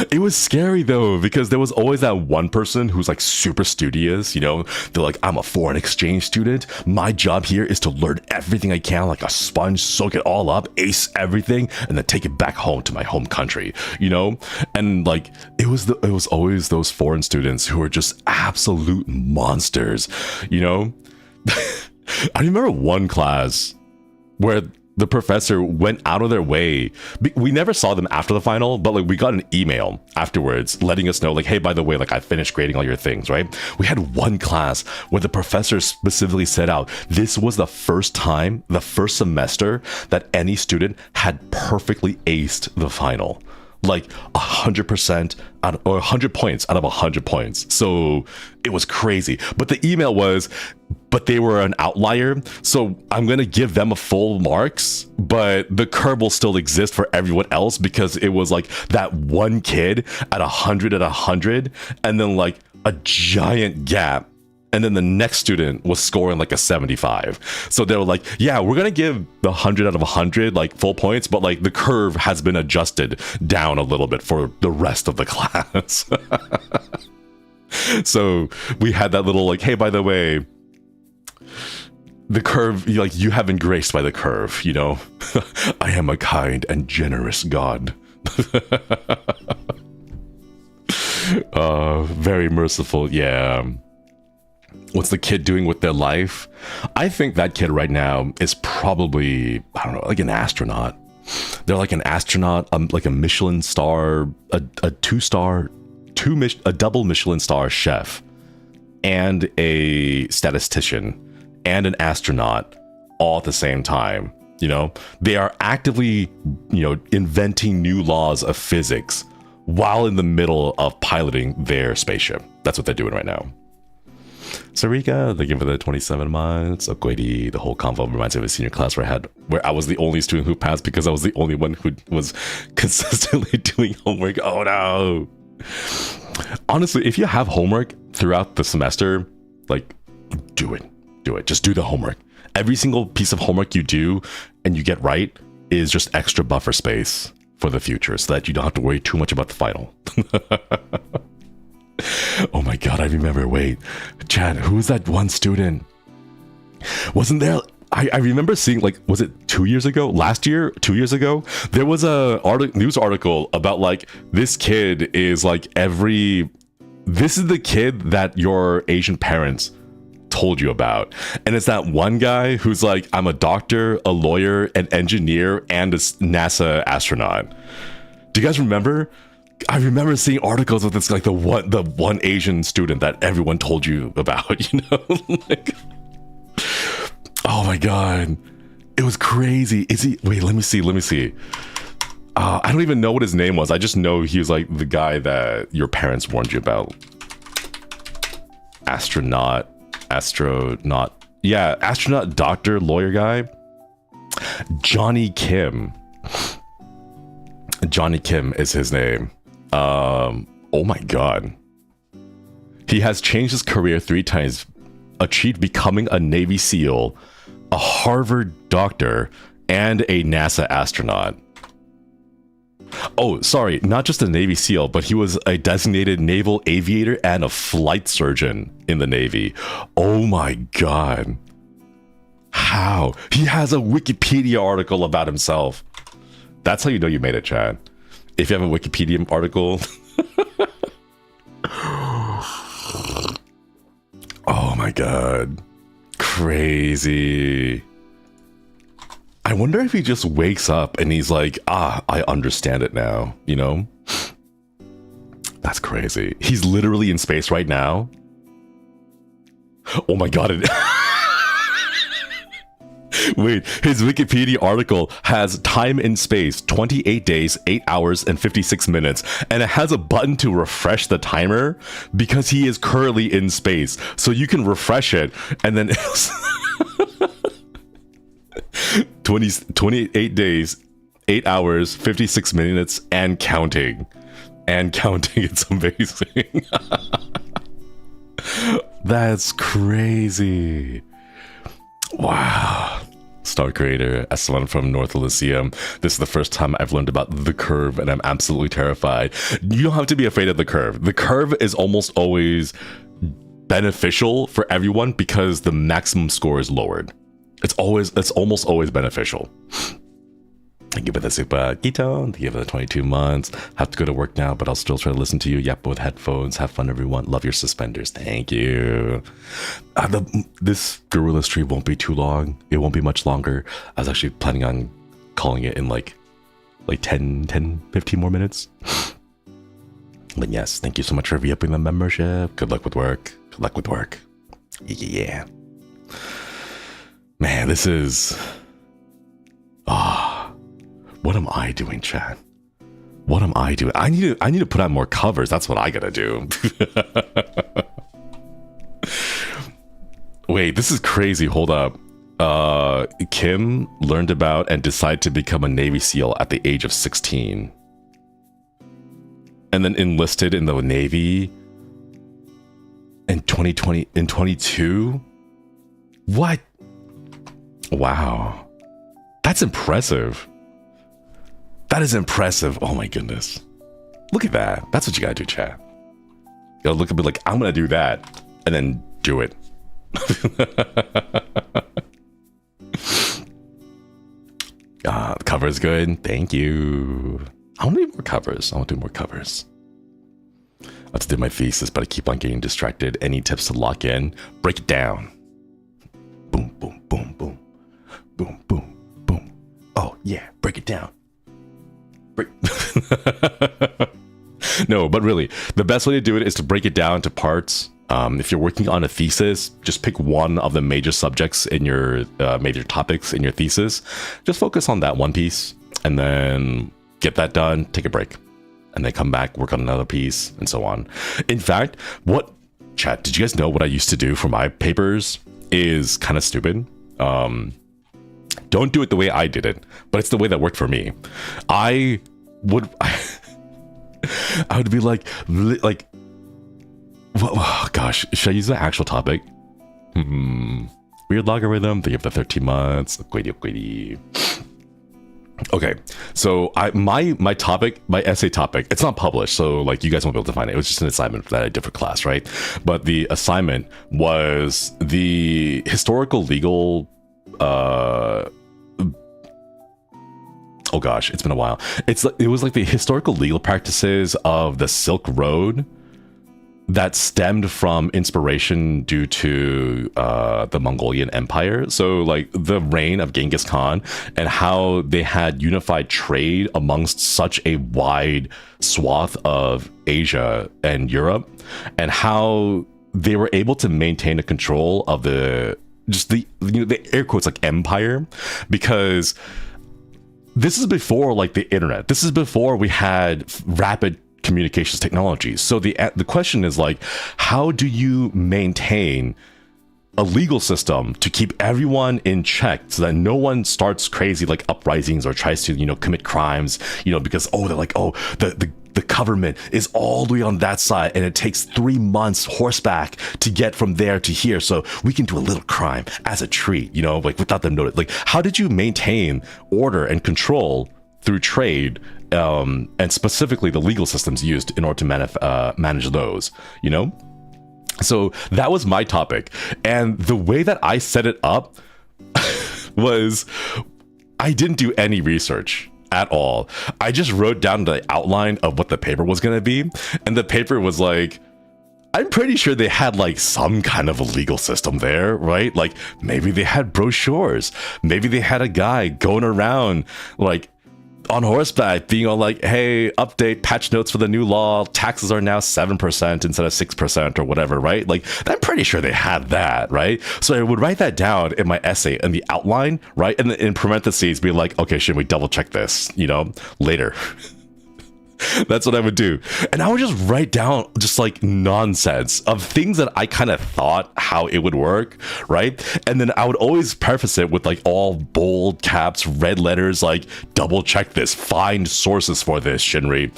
It was scary though, because there was always that one person who's like super studious, you know? They're like, I'm a foreign exchange student. My job here is to learn everything I can like a sponge, soak it all up, ace everything, and then take it back home to my home country, you know? And like, it was always those foreign students who were just absolute monsters, you know? I remember one class where the professor went out of their way. We never saw them after the final, but like we got an email afterwards letting us know like, hey, by the way, like I finished grading all your things, right? We had one class where the professor specifically said out, this was the first time, the first semester that any student had perfectly aced the final. Like 100% or 100 points out of 100 points. So it was crazy. But the email was, but they were an outlier. So I'm going to give them a full marks, but the curve will still exist for everyone else because it was like that one kid at 100 at 100 and then like a giant gap. And then the next student was scoring like a 75. So they were like, yeah, we're going to give the 100 out of 100 like full points, but like the curve has been adjusted down a little bit for the rest of the class. So we had that little like, hey, by the way, the curve, like you have been graced by the curve, you know? I am a kind and generous God. Very merciful, yeah. What's the kid doing with their life? I think that kid right now is probably, I don't know, like an astronaut. They're like an astronaut, like a Michelin star, a double Michelin star chef, and a statistician, and an astronaut all at the same time. You know, they are actively, you know, inventing new laws of physics while in the middle of piloting their spaceship. That's what they're doing right now. Sarika, thank you for the 27 months. Okwedi, the whole convo reminds me of a senior class where I was the only student who passed because I was the only one who was consistently doing homework. Oh no. Honestly, if you have homework throughout the semester, like, do it. Just do the homework. Every single piece of homework you do and you get right is just extra buffer space for the future so that you don't have to worry too much about the final. Oh my god, I remember. Wait, Chad, who was that one student? Wasn't there... I remember seeing, like, was it 2 years ago? Last year? 2 years ago? There was a news article about, like, this kid is, like, this is the kid that your Asian parents told you about. And it's that one guy who's like, I'm a doctor, a lawyer, an engineer, and a NASA astronaut. Do you guys remember? I remember seeing articles of this, like, the one Asian student that everyone told you about, you know? Like, oh my god, it was crazy. Is he... Wait, let me see. I don't even know what his name was. I just know he was like the guy that your parents warned you about. Astronaut, yeah, astronaut, doctor, lawyer guy. Johnny Kim is his name. Oh my god, he has changed his career 3 times, achieved becoming a Navy SEAL, a Harvard doctor, and a NASA astronaut. Oh, sorry, not just a Navy SEAL, but he was a designated naval aviator and a flight surgeon in the Navy. Oh my god. How? He has a Wikipedia article about himself. That's how you know you made it, Chad. If you have a Wikipedia article. Oh my god. Crazy. I wonder if he just wakes up and he's like, I understand it now, you know? That's crazy. He's literally in space right now. Oh my god. Wait, his Wikipedia article has time in space, 28 days, 8 hours, and 56 minutes. And it has a button to refresh the timer because he is currently in space. So you can refresh it and then... 28 days, 8 hours, 56 minutes, and counting. It's amazing. That's crazy. Wow. Star Creator, S1 from North Elysium. This is the first time I've learned about the curve, and I'm absolutely terrified. You don't have to be afraid of the curve. The curve is almost always beneficial for everyone because the maximum score is lowered. It's almost always beneficial. Thank you for the super Gito. Thank you for the 22 months. Have to go to work now, but I'll still try to listen to you. Yep, with headphones. Have fun, everyone. Love your suspenders. Thank you. This Guerilla stream won't be too long. It won't be much longer. I was actually planning on calling it in like 10, 15 more minutes. But yes, thank you so much for re-upping the membership. Good luck with work. Good luck with work. Yeah. Man, this is... what am I doing, chat? What am I doing? I need to put on more covers. That's what I gotta do. Wait, this is crazy. Hold up. Kim learned about and decided to become a Navy SEAL at the age of 16. And then enlisted in the Navy in 22? What? Wow. That's impressive. That is impressive. Oh my goodness. Look at that. That's what you gotta do, chat. You gotta look and be like, I'm gonna do that. And then do it. The cover is good. Thank you. I want to do more covers. I have to do my thesis, but I keep on getting distracted. Any tips to lock in? Break it down. Boom, boom, boom, boom. Boom, boom, boom. Oh, yeah. Break it down. No, but really, the best way to do it is to break it down into parts. If you're working on a thesis, just pick one of the major subjects in your major topics in your thesis. Just focus on that one piece and then get that done, take a break, and then come back, work on another piece, and so on. In fact, what Chat, did you guys know what I used to do for my papers is kind of stupid? Don't do it the way I did it, but it's the way that worked for me. I would be like, oh gosh, should I use the actual topic? Weird logarithm, thank you for the 13 months. Okay, so my topic, my essay topic, it's not published, so like you guys won't be able to find it. It was just an assignment that I did for class, right? But the assignment was the historical legal oh gosh, it's been a while. It was like the historical legal practices of the Silk Road that stemmed from inspiration due to the Mongolian Empire. So like the reign of Genghis Khan and how they had unified trade amongst such a wide swath of Asia and Europe, and how they were able to maintain a control of the air quotes like empire, because this is before like the internet. This is before we had rapid communications technologies. So the question is like, how do you maintain a legal system to keep everyone in check so that no one starts crazy like uprisings or tries to commit crimes because they're like, oh, the government is all the way on that side and it takes 3 months horseback to get from there to here, so we can do a little crime as a treat, like without them noticing. Like, how did you maintain order and control through trade, and specifically the legal systems used in order to manage those, So that was my topic. And the way that I set it up was I didn't do any research at all. I just wrote down the outline of what the paper was going to be. And the paper was like, I'm pretty sure they had like some kind of a legal system there, right? Like maybe they had brochures. Maybe they had a guy going around like on horseback being all like, hey, update, patch notes for the new law, taxes are now 7% instead of 6% or whatever, right? Like, I'm pretty sure they had that, right? So I would write that down in my essay in the outline, right? And in parentheses be like, okay, should we double check this, later? That's what I would do. And I would just write down just like nonsense of things that I kind of thought how it would work, right? And then I would always preface it with like all bold caps, red letters, like double check this, find sources for this, Shinri,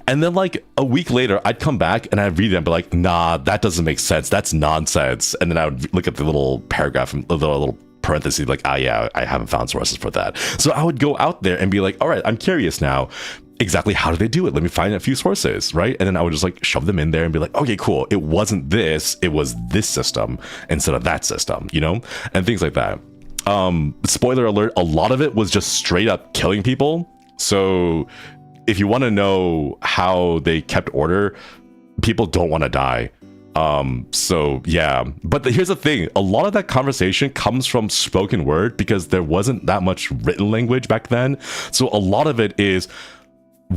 And then like a week later, I'd come back and I'd read it and be like, nah, that doesn't make sense. That's nonsense. And then I would look at the little paragraph, the little parentheses, like, yeah, I haven't found sources for that. So I would go out there and be like, all right, I'm curious now. Exactly how do they do it? Let me find a few sources, right? And then I would just like shove them in there and be like, okay, cool. It wasn't this, it was this system instead of that system, and things like that. Spoiler alert, a lot of it was just straight up killing people. So if you want to know how they kept order, people don't want to die. So yeah, but here's the thing, a lot of that conversation comes from spoken word because there wasn't that much written language back then. So a lot of it is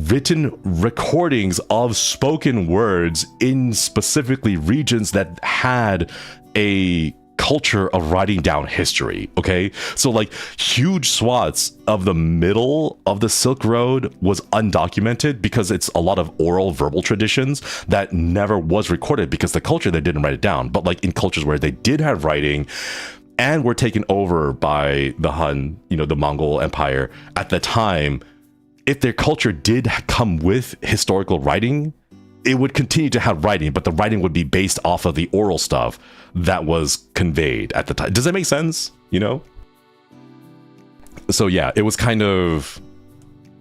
written recordings of spoken words in specifically regions that had a culture of writing down history. Okay, so like huge swaths of the middle of the Silk Road was undocumented because it's a lot of oral verbal traditions that never was recorded because the culture there didn't write it down. But like in cultures where they did have writing and were taken over by the Han, the Mongol Empire at the time, if their culture did come with historical writing, it would continue to have writing, but the writing would be based off of the oral stuff that was conveyed at the time. Does that make sense? So yeah, it was kind of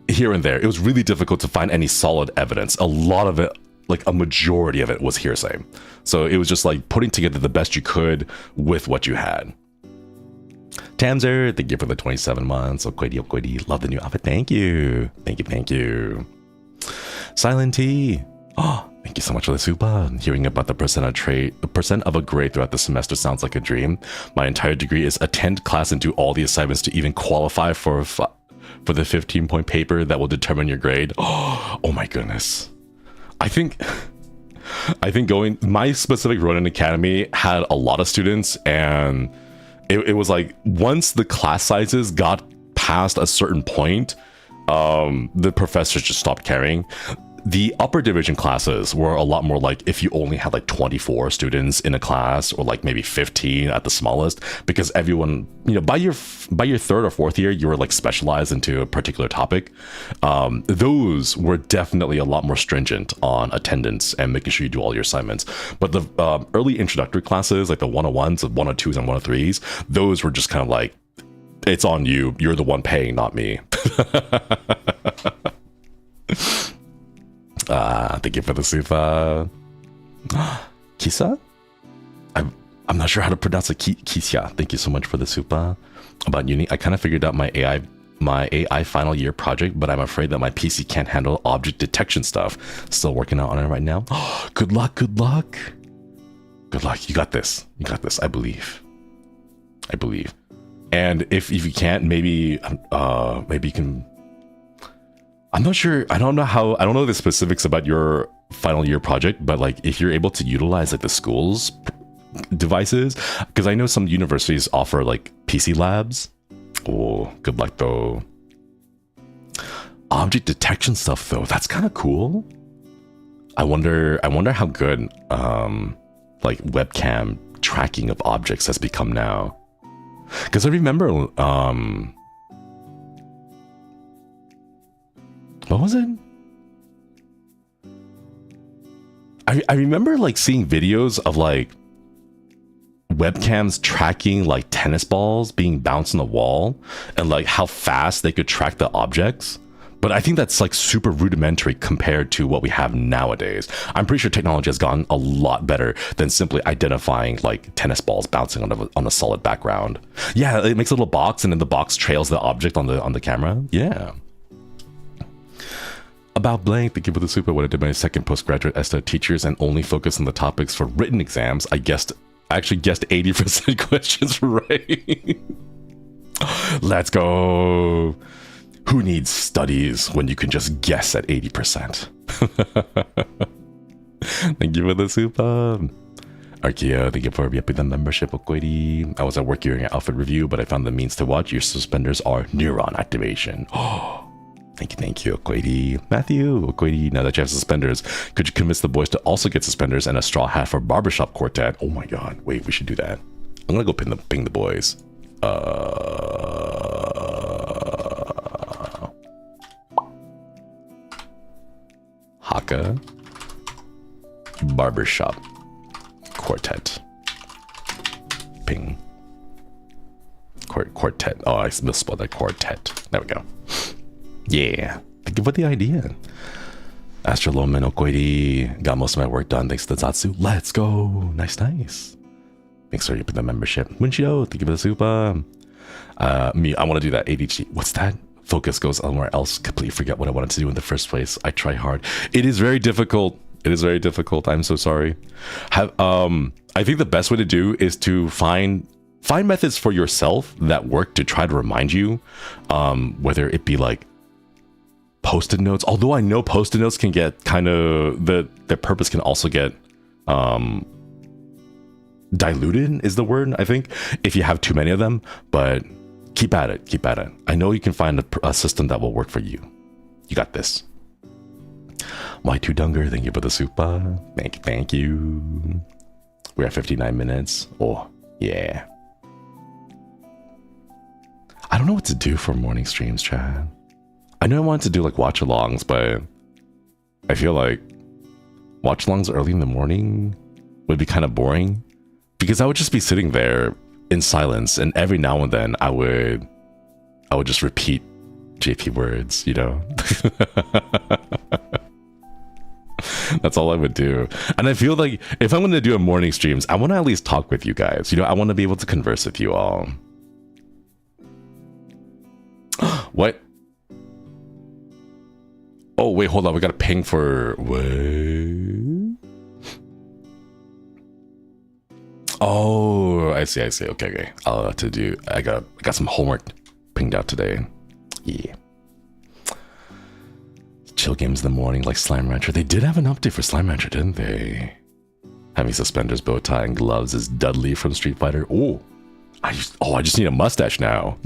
here and there. It was really difficult to find any solid evidence. A lot of it, like a majority of it, was hearsay. So it was just like putting together the best you could with what you had. Tamser, thank you for the 27 months. Okwedi, love the new outfit. Thank you. Thank you. Silent T. Oh, thank you so much for the super. Hearing about the percent of a grade throughout the semester sounds like a dream. My entire degree is attend class and do all the assignments to even qualify for the 15-point paper that will determine your grade. Oh my goodness. I think my specific Ronin Academy had a lot of students, and it was like once the class sizes got past a certain point, the professors just stopped caring. the upper division classes were a lot more like if you only had like 24 students in a class, or like maybe 15 at the smallest, because everyone, you know, by your third or fourth year, you were like specialized into a particular topic. Those were definitely a lot more stringent on attendance and making sure you do all your assignments. But the early introductory classes, like the 101s, 102s, and 103s, those were just kind of like, it's on you. You're the one paying, not me. Thank you for the super. Kisa? I'm not sure how to pronounce it. Kisya. Thank you so much for the super. About uni, I kind of figured out my AI final year project, but I'm afraid that my PC can't handle object detection stuff. Still working on it right now. Good luck, good luck. Good luck. You got this. You got this. I believe. I believe. And if you can't, maybe you can. I'm not sure. I don't know the specifics about your final year project, but like if you're able to utilize like the school's devices, because I know some universities offer like PC labs. Oh, good luck though. Object detection stuff though, that's kind of cool. I wonder how good like webcam tracking of objects has become now. Because I remember what was it? I remember like seeing videos of like webcams tracking like tennis balls being bounced on the wall and like how fast they could track the objects. But I think that's like super rudimentary compared to what we have nowadays. I'm pretty sure technology has gotten a lot better than simply identifying like tennis balls bouncing on a solid background. Yeah, it makes a little box and then the box trails the object on the camera. Yeah. About blank, thank you for the super. When I did my second postgraduate ESTA teachers and only focused on the topics for written exams, I actually guessed 80% questions right. Let's go. Who needs studies when you can just guess at 80%? Thank you for the super. Arkia, thank you for upping the membership. Okoiri. I was at work during an outfit review, but I found the means to watch. Your suspenders are neuron activation. Oh. Thank you, Okoiri. Matthew, Okoiri, now that you have suspenders, could you convince the boys to also get suspenders and a straw hat for barbershop quartet? Oh my god, wait, we should do that. I'm gonna go ping the boys. Haka barbershop quartet. Ping. Quartet. Oh, I misspelled that. Quartet. There we go. Yeah, thank you for the idea. Astroloman Okoiri, got most of my work done thanks to the Zatsu. Let's go. Nice. Thanks for the membership. Munchio, thank you for the super. Me, I want to do that ADHD. What's that? Focus goes somewhere else. Completely forget what I wanted to do in the first place. I try hard. It is very difficult. I'm so sorry. I think the best way to do is to find methods for yourself that work to try to remind you, whether it be like post-it notes, although I know post-it notes can get kind of their purpose can also get diluted is the word, I think, if you have too many of them. But keep at it. I know you can find a system that will work for you. You got this. Y2 Dunger, thank you for the super. Thank you. We're at 59 minutes. Oh yeah, I don't know what to do for morning streams, Chad. I know I wanted to do like watch-alongs, but I feel like watch-alongs early in the morning would be kind of boring because I would just be sitting there in silence, and every now and then I would just repeat JP words, you know. That's all I would do. And I feel like if I'm going to do a morning streams, I want to at least talk with you guys. You know, I want to be able to converse with you all. What? Oh, wait, hold on. We got a ping for... What? Oh, I see. Okay. I'll have to do... I got some homework pinged out today. Yeah. Chill games in the morning like Slime Rancher. They did have an update for Slime Rancher, didn't they? Having suspenders, bow tie, and gloves is Dudley from Street Fighter. Oh, I just need a mustache now.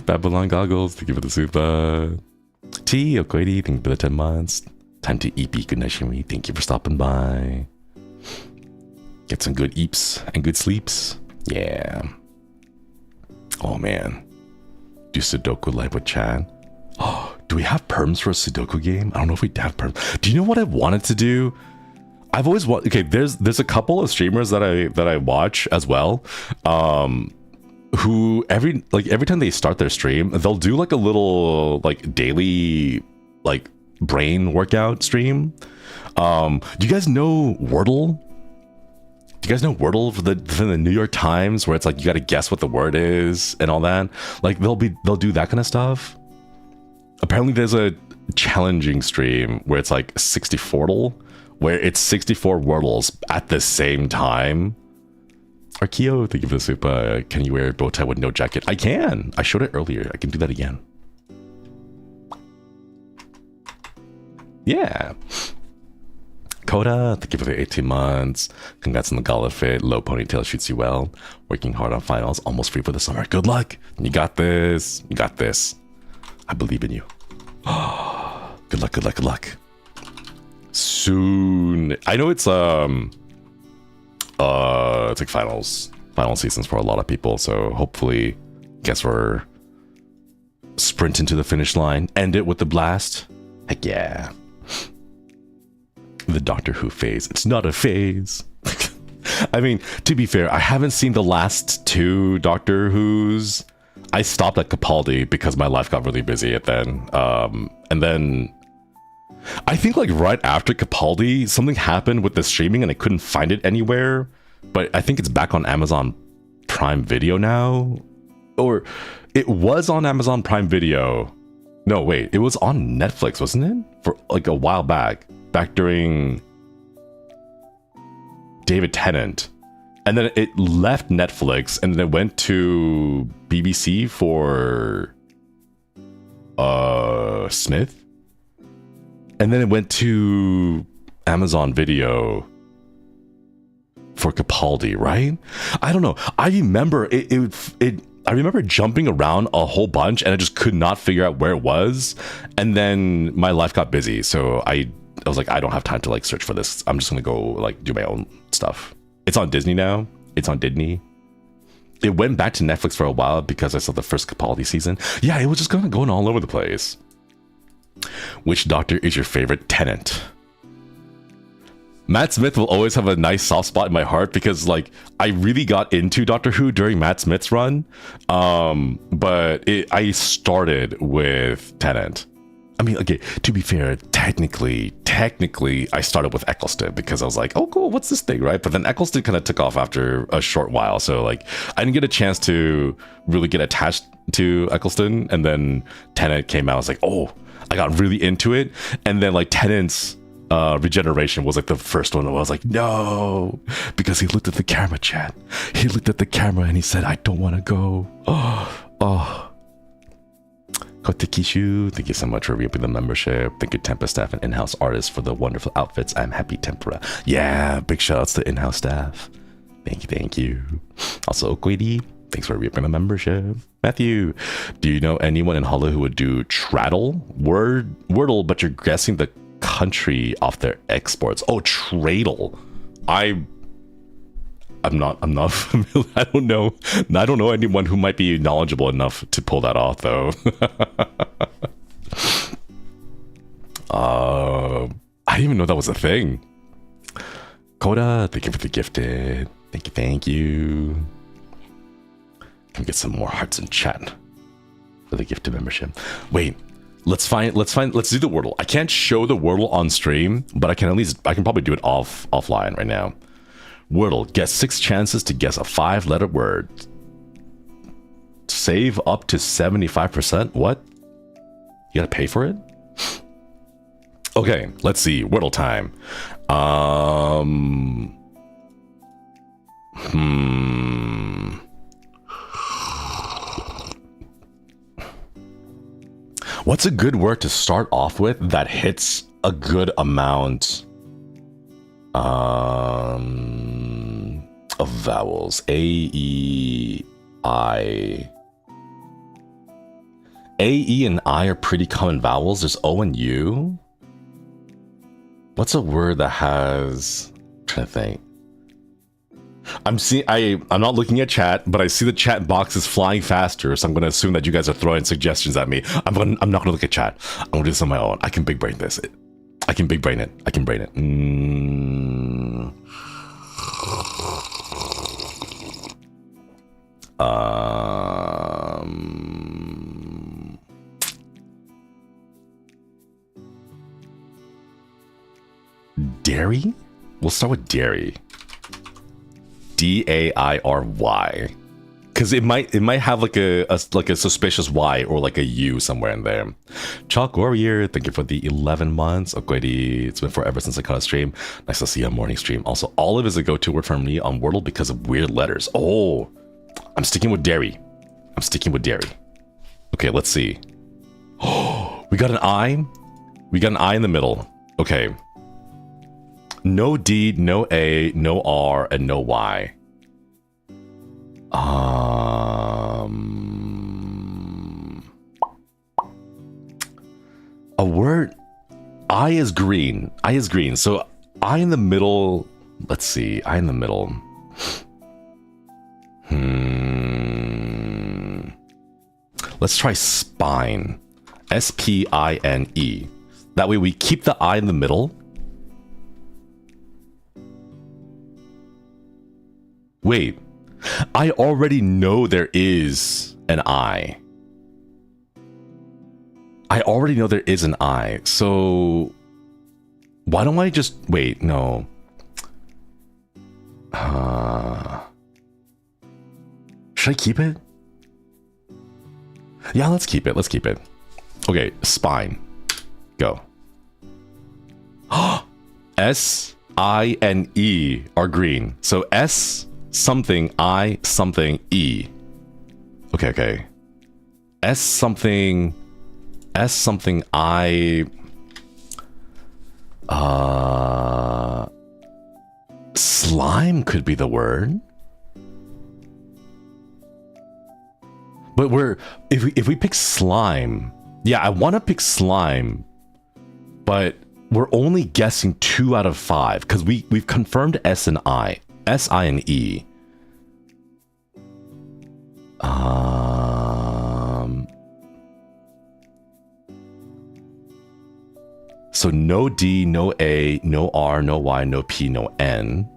Babylon goggles, thank you for the super. T, Okoidi, thank you for the 10 months. Time to eep. Good night, Shinri. Thank you for stopping by. Get some good eeps and good sleeps. Yeah. Oh man. Do Sudoku live with Chan. Oh, do we have perms for a Sudoku game? I don't know if we have perms. Do you know what I wanted to do? I've always wanted. Okay, there's a couple of streamers that I watch as well. Who every time they start their stream, they'll do like a little like daily like brain workout stream. Do you guys know Wordle? Do you guys know Wordle for the New York Times, where it's like you got to guess what the word is and all that? Like they'll do that kind of stuff. Apparently, there's a challenging stream where it's like 64, where it's 64 Wordles at the same time. Arkeo, thank you for the soup. Can you wear a bow tie with no jacket? I can. I showed it earlier. I can do that again. Yeah. Coda, thank you for the 18 months. Congrats on the gala fit. Low ponytail shoots you well. Working hard on finals. Almost free for the summer. Good luck. You got this. You got this. I believe in you. Good luck, good luck, good luck. Soon. I know it's like final seasons for a lot of people, so hopefully guess we're sprinting to the finish line. End it with the blast. Heck yeah. The Doctor Who phase. It's not a phase. I mean, to be fair, I haven't seen the last two Doctor Who's. I stopped at Capaldi because my life got really busy at then. And then I think like right after Capaldi, something happened with the streaming and I couldn't find it anywhere. But I think it's back on Amazon Prime Video now. Or it was on Amazon Prime Video. No, wait, it was on Netflix, wasn't it? For like a while back. Back during David Tennant. And then it left Netflix and then it went to BBC for Smith. And then it went to Amazon Video for Capaldi, right? I don't know. I remember I remember jumping around a whole bunch and I just could not figure out where it was. And then my life got busy. So I was like, I don't have time to like search for this. I'm just gonna go like do my own stuff. It's on Disney now. It's on Disney. It went back to Netflix for a while because I saw the first Capaldi season. Yeah, it was just kind of going all over the place. Which Doctor is your favorite? Tennant. Matt Smith will always have a nice soft spot in my heart because like I really got into Doctor Who during Matt Smith's run. But I started with Tennant. I mean, okay, to be fair, technically, I started with Eccleston because I was like, oh, cool, what's this thing, right? But then Eccleston kind of took off after a short while. So, like, I didn't get a chance to really get attached to Eccleston. And then Tennant came out. I was like, oh, I got really into it. And then, like, Tennant's regeneration was, like, the first one. I was like, no, because he looked at the camera, chat. He looked at the camera and he said, I don't want to go. Oh. Kotekishu, thank you so much for reopening the membership. Thank you, Tempest staff and in-house artists for the wonderful outfits. I'm happy Tempura. Yeah, big shout outs to in-house staff. Thank you. Also, Okwidi, thanks for reopening the membership. Matthew, do you know anyone in Holo who would do Wordle, but you're guessing the country off their exports? Oh, Tradle. I'm not familiar. I don't know anyone who might be knowledgeable enough to pull that off though. I didn't even know that was a thing. Coda, thank you for the gifted. Thank you. Can we get some more hearts in chat for the gifted membership? Wait, let's do the Wordle. I can't show the Wordle on stream, but I can probably do it offline right now. Wordle, get 6 chances to guess a 5-letter word. Save up to 75%? What? You gotta pay for it? Okay, let's see. Wordle time. What's a good word to start off with that hits a good amount of vowels? A, E, I. A, E, and I are pretty common vowels. There's O and U. What's a word that has... I'm trying to think. I'm not looking at chat, but I see the chat box is flying faster, so I'm gonna assume that you guys are throwing suggestions at me. I'm not gonna look at chat. I'm gonna do this on my own. I can big brain this. I can big brain it. I can brain it. Dairy? We'll start with dairy. D-A-I-R-Y. Because it might have like a suspicious Y or like a U somewhere in there. Chalk Warrior, thank you for the 11 months. Okwedi, it's been forever since I caught a stream. Nice to see you on morning stream. Also, olive is a go-to word for me on Wordle because of weird letters. Oh, I'm sticking with dairy. I'm sticking with dairy. Okay, let's see. Oh, we got an I. We got an I in the middle. Okay. No D, no A, no R, and no Y. A word. I is green. I is green. So I in the middle. Let's see. I in the middle. Let's try spine. S-P-I-N-E. That way we keep the I in the middle. Wait. I already know there is an I. I already know there is an I. So why don't I just wait? No. Should I keep it? Yeah, let's keep it. Let's keep it. Okay, spine. Go. S-I-N-E are green. So S something I something E. Okay, okay. S something I. Slime could be the word. But if we pick slime, yeah, I want to pick slime, but we're only guessing 2 out of 5 because we've confirmed S and I. S, I, and E. So no D, no A, no R, no Y, no P, no N.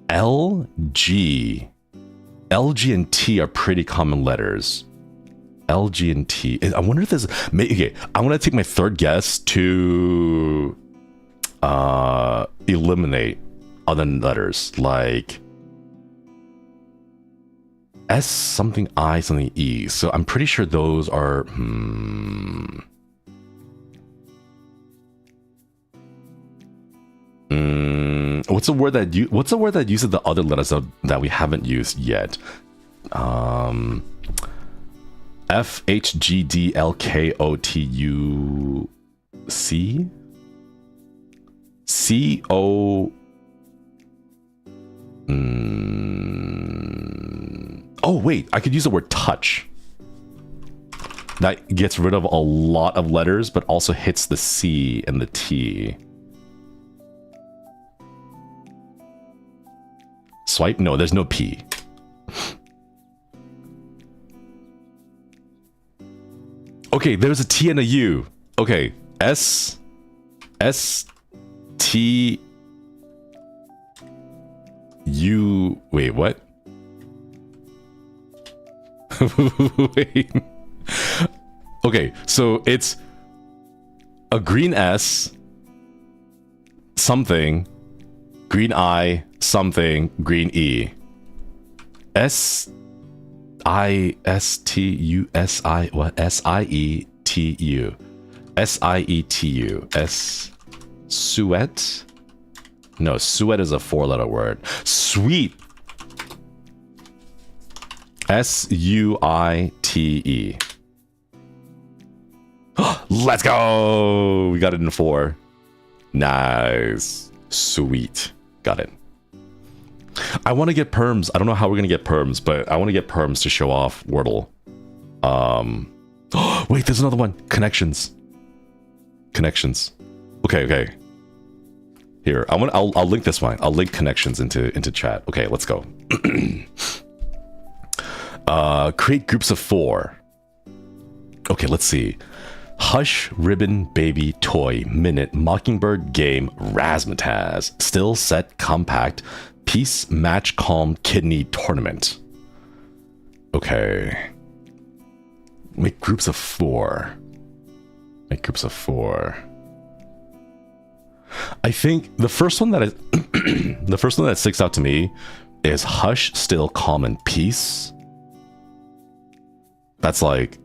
L, G. L, G, and T are pretty common letters. L, G, and T. I wonder if there's... Okay, I'm going to take my third guess to... eliminate other letters like S something I something E. So I'm pretty sure those are what's a word that uses the other letters that we haven't used yet? F H G D L K O T U C C O. Oh wait, I could use the word touch. That gets rid of a lot of letters, but also hits the C and the T. Swipe? No, there's no P. Okay, there's a T and a U. Okay, S T U. Wait, what? Wait. Okay, so it's a green S something, green I something, green E. S I S T U S I what? S I E T U. S I E T U. S Suet? No, suet is a 4-letter word. Sweet. S-U-I-T-E. Let's go! We got it in 4. Nice. Sweet. Got it. I want to get PERMS. I don't know how we're going to get PERMS, but I want to get PERMS to show off Wordle. Wait, there's another one. Connections. Okay. Here, I'll link this one. I'll link connections into chat. Okay, let's go. Create groups of 4. Okay, let's see. Hush, ribbon, baby, toy, minute, mockingbird, game, razzmatazz, still, set, compact, peace, match, calm, kidney, tournament. Okay. Make groups of 4. I think the first one that sticks out to me is hush, still, calm, and peace. That's like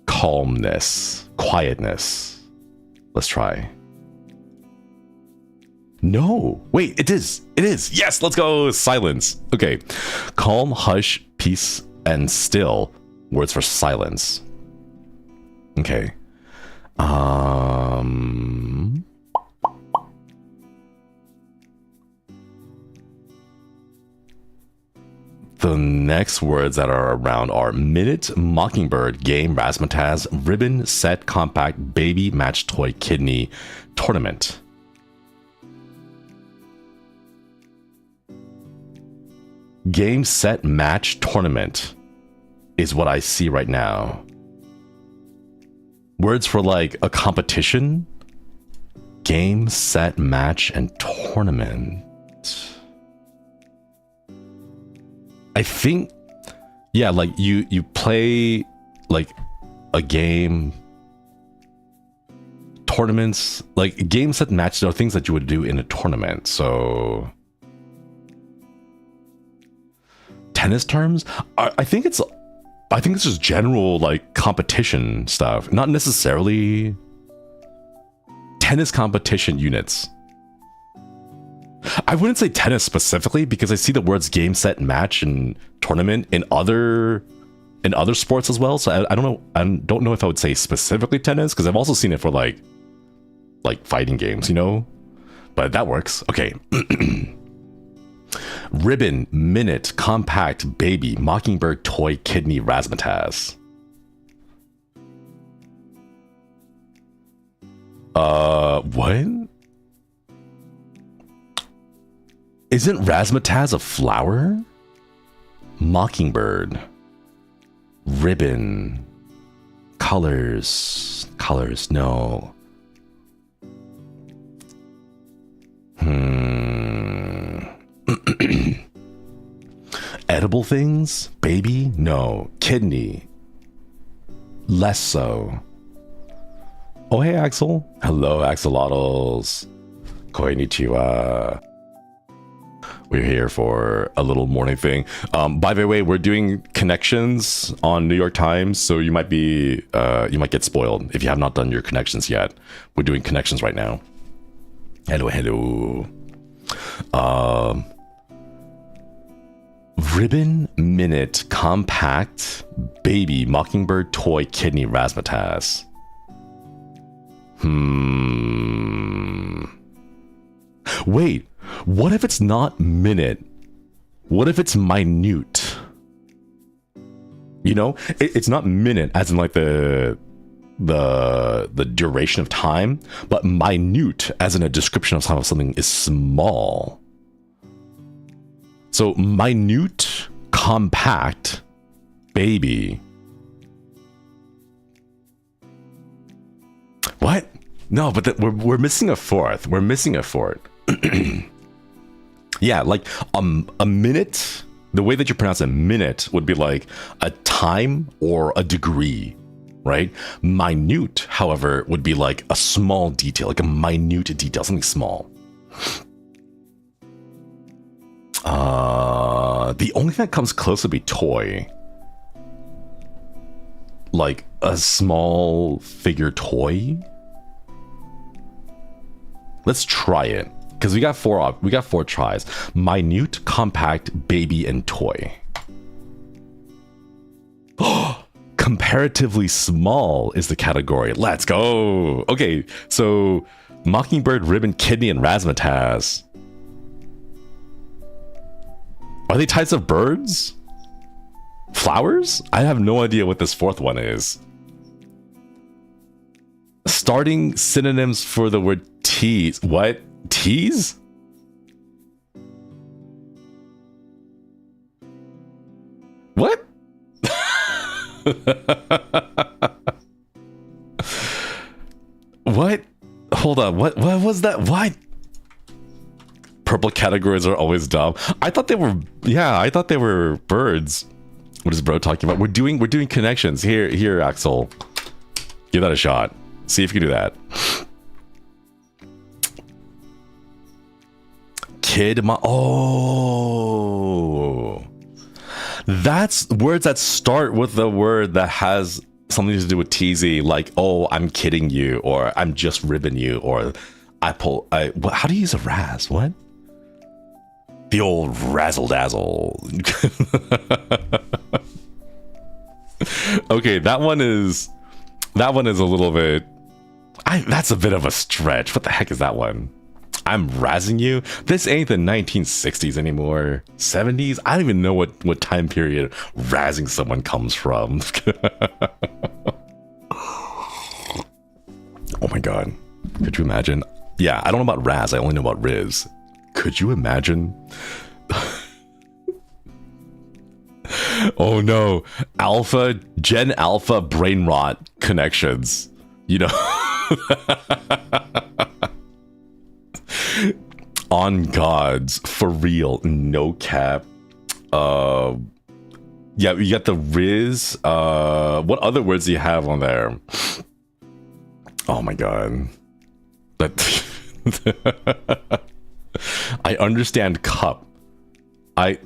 calmness, quietness. Let's try. No, wait, it is. Yes, let's go. Silence. Okay. Calm, hush, peace, and still. Words for silence. Okay. The next words that are around are minute, mockingbird, game, razzmatazz, ribbon, set, compact, baby, match, toy, kidney, tournament. Game, set, match, tournament is what I see right now. Words for like a competition. Game, set, match, and tournament. I think, yeah, like you play like a game, tournaments, like game, set, match, there are things that you would do in a tournament. So tennis terms, I think it's just general like competition stuff, not necessarily tennis competition units. I wouldn't say tennis specifically because I see the words game, set, match, and tournament in other sports as well. So I don't know. I don't know if I would say specifically tennis because I've also seen it for like fighting games, you know. But that works. Okay. Ribbon, minute, compact, baby, mockingbird, toy, kidney, razzmatazz. What? Isn't razzmatazz a flower? Mockingbird. Ribbon. Colors, no. Edible things? Baby? No. Kidney? Less so. Oh, hey, Axel. Hello, Axolotls. Konnichiwa. We're here for a little morning thing. By the way, we're doing connections on New York Times, so you might get spoiled if you have not done your connections yet. We're doing connections right now. Hello. Ribbon, minute, compact, baby, mockingbird, toy, kidney, razzmatazz. Wait, what if it's not minute? What if it's minute? You know, it's not minute as in like the duration of time, but minute as in a description of how something is small. So minute, compact, baby. What? No, but we're missing a fourth. We're missing a fourth. Yeah, like a minute. The way that you pronounce a minute would be like a time or a degree, right? Minute, however, would be like a small detail, like a minute detail, something small. The only thing that comes close would be toy. Like a small figure toy. Let's try it. Because we got four tries. Minute, compact, baby, and toy. Comparatively small is the category. Let's go. Okay, so mockingbird, ribbon, kidney, and razzmatazz. Are they types of birds? Flowers? I have no idea what this fourth one is. Starting synonyms for the word tease. What? Tease? What? What? Hold on. What was that? What? Purple categories are always dumb. I thought they were, yeah, I thought they were birds. What is bro talking about? We're doing connections. Here, Axel. Give that a shot. See if you can do that. Oh. That's words that start with the word that has something to do with teasy, like, oh, I'm kidding you, or I'm just ribbing you, or how do you use a raz? What? The old razzle dazzle. Okay, that one is a little bit, that's a bit of a stretch. What the heck is that one? I'm razzing you? This ain't the 1960s anymore. 70s? I don't even know what time period razzing someone comes from. Oh my god. Could you imagine? Yeah, I don't know about razz, I only know about riz. Could you imagine? Oh no. Gen Alpha brain rot connections. You know? On gods, for real, no cap. Yeah, you got the riz. What other words do you have on there? Oh my god. That I understand cup. I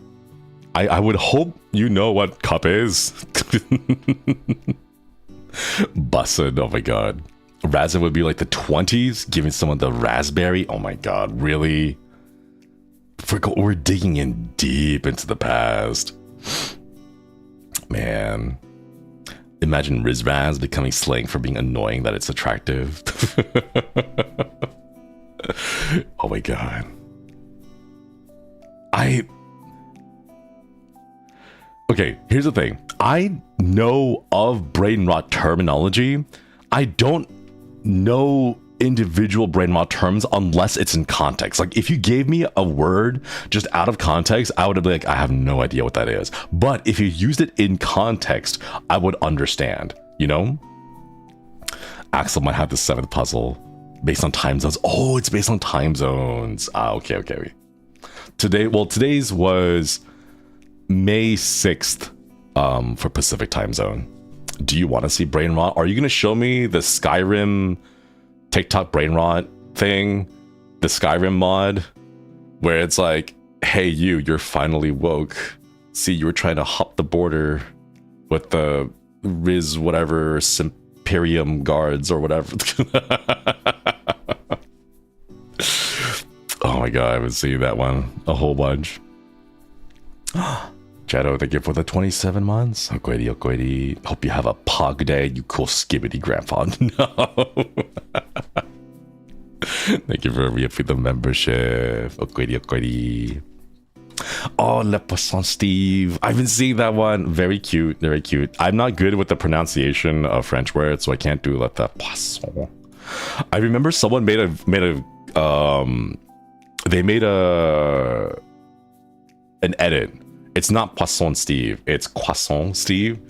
would hope you know what cup is. Bussin', oh my god. Razzin would be like the 20s, giving someone the raspberry. Oh my god, really? We're digging in deep into the past. Man. Imagine Rizraz becoming slang for being annoying that it's attractive. Oh my god. Okay, here's the thing. I know of brain rot terminology. I don't know individual brain rot terms unless it's in context. Like, if you gave me a word just out of context, I would be like, I have no idea what that is. But if you used it in context, I would understand, you know? Axel might have the 7th puzzle based on time zones. Oh, it's based on time zones. Okay. Today's was May 6th for Pacific time zone. Do you want to see brain rot? Are you going to show me the Skyrim TikTok brain rot thing? The Skyrim mod? Where it's like, hey, you're finally woke. See, you were trying to hop the border with the Riz whatever Imperium guards or whatever. Oh my god, I haven't seen that one a whole bunch. Shadow, thank you for the 27 months. Okoedi. Hope you have a pog day, you cool skibbity grandpa. No. Thank you for the membership. Okoedi. Oh, Le Poisson Steve. I haven't seen that one. Very cute. Very cute. I'm not good with the pronunciation of French words, so I can't do Le Poisson. I remember someone made an edit. It's not Poisson Steve, it's Croissant Steve.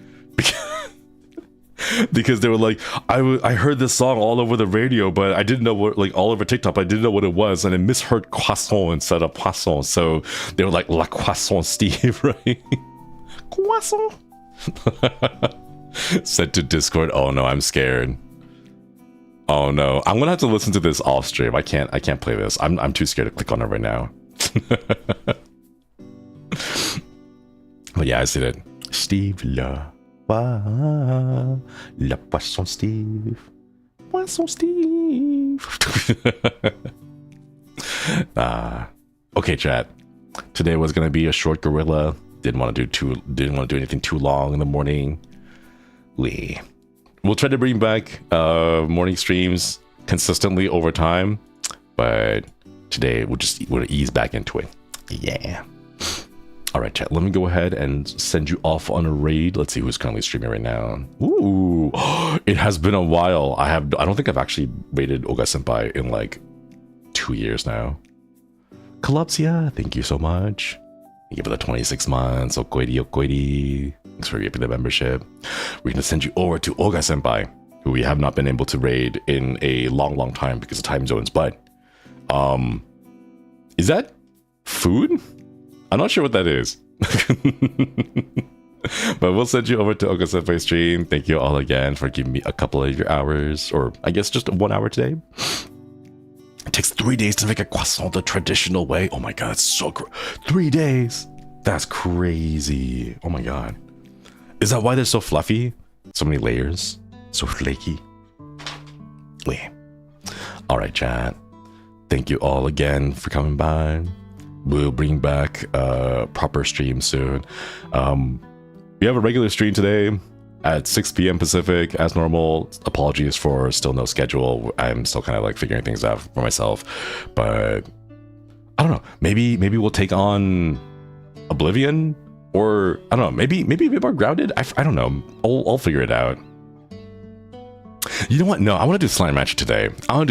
Because they were like, I heard this song all over the radio, but I didn't know what, like all over TikTok, I didn't know what it was, and I misheard croissant instead of poisson. So they were like, La Croissant Steve, right? Croissant. Sent to Discord. Oh no, I'm scared. Oh no, I'm gonna have to listen to this off stream. I can't play this. I'm too scared to click on it right now. But yeah, I see that. Steve La Poisson Steve. Poisson Steve. Okay, chat. Today was gonna be a short gorilla. Didn't want to do anything too long in the morning. We'll try to bring back morning streams consistently over time, but today we'll ease back into it. Yeah. All right, chat. Let me go ahead and send you off on a raid. Let's see who's currently streaming right now. Ooh, it has been a while. I don't think I've actually raided Oga Senpai in like 2 years now. Collapsia, thank you so much. Thank you for the 26 months. Okoiri. Thanks for giving the membership. We're gonna send you over to Oga Senpai, who we have not been able to raid in a long time because of time zones. But, is that food? I'm not sure what that is. But we'll send you over to Oga Senpai stream. Thank you all again for giving me a couple of your hours, or I guess just 1 hour today. It takes 3 days to make a croissant the traditional way. Oh my god, it's so 3 days. That's crazy. Oh my god. Is that why they're so fluffy? So many layers. So flaky. Wait. Alright, chat. Thank you all again for coming by. We'll bring back a proper stream soon. We have a regular stream today at 6 p.m. Pacific as normal. Apologies for still no schedule. I'm still kind of like figuring things out for myself. But I don't know. Maybe we'll take on Oblivion, or I don't know. Maybe a bit more grounded. I don't know. I'll figure it out. You know what? No, I want to do Slime Match today. I've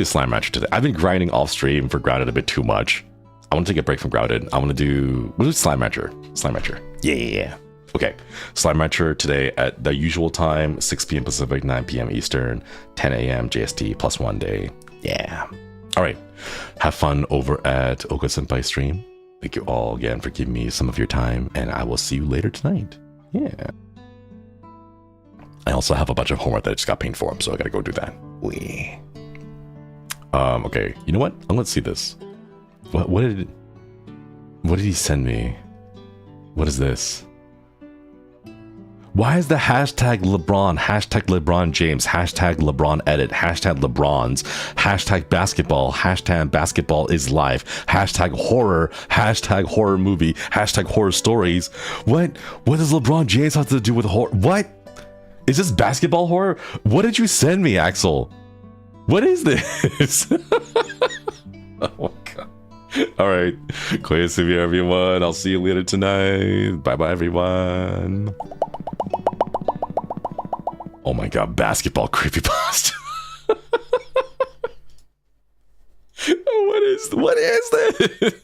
been grinding off stream for grounded a bit too much. I want to take a break from grounded. We'll do Slime Matcher. Yeah. Okay. Slime Matcher today at the usual time, 6 p.m. Pacific, 9 p.m. Eastern, 10 a.m. JST plus 1 day. Yeah. All right. Have fun over at Oga Senpai stream. Thank you all again for giving me some of your time, and I will see you later tonight. Yeah. I also have a bunch of homework that I just got paid for, so I gotta go do that. Wee. Okay. You know what? Let's see this. What did he send me? What is this? Why is the hashtag LeBron, hashtag LeBron James, hashtag LeBron edit, hashtag LeBrons, hashtag basketball, hashtag basketball is life, hashtag horror movie, hashtag horror stories? What does LeBron James have to do with horror? What? Is this basketball horror? What did you send me, Axel? What is this? Oh my god. Alright. Koya Severe, everyone. I'll see you later tonight. Bye-bye, everyone. Oh my god, basketball creepypasta. What is this?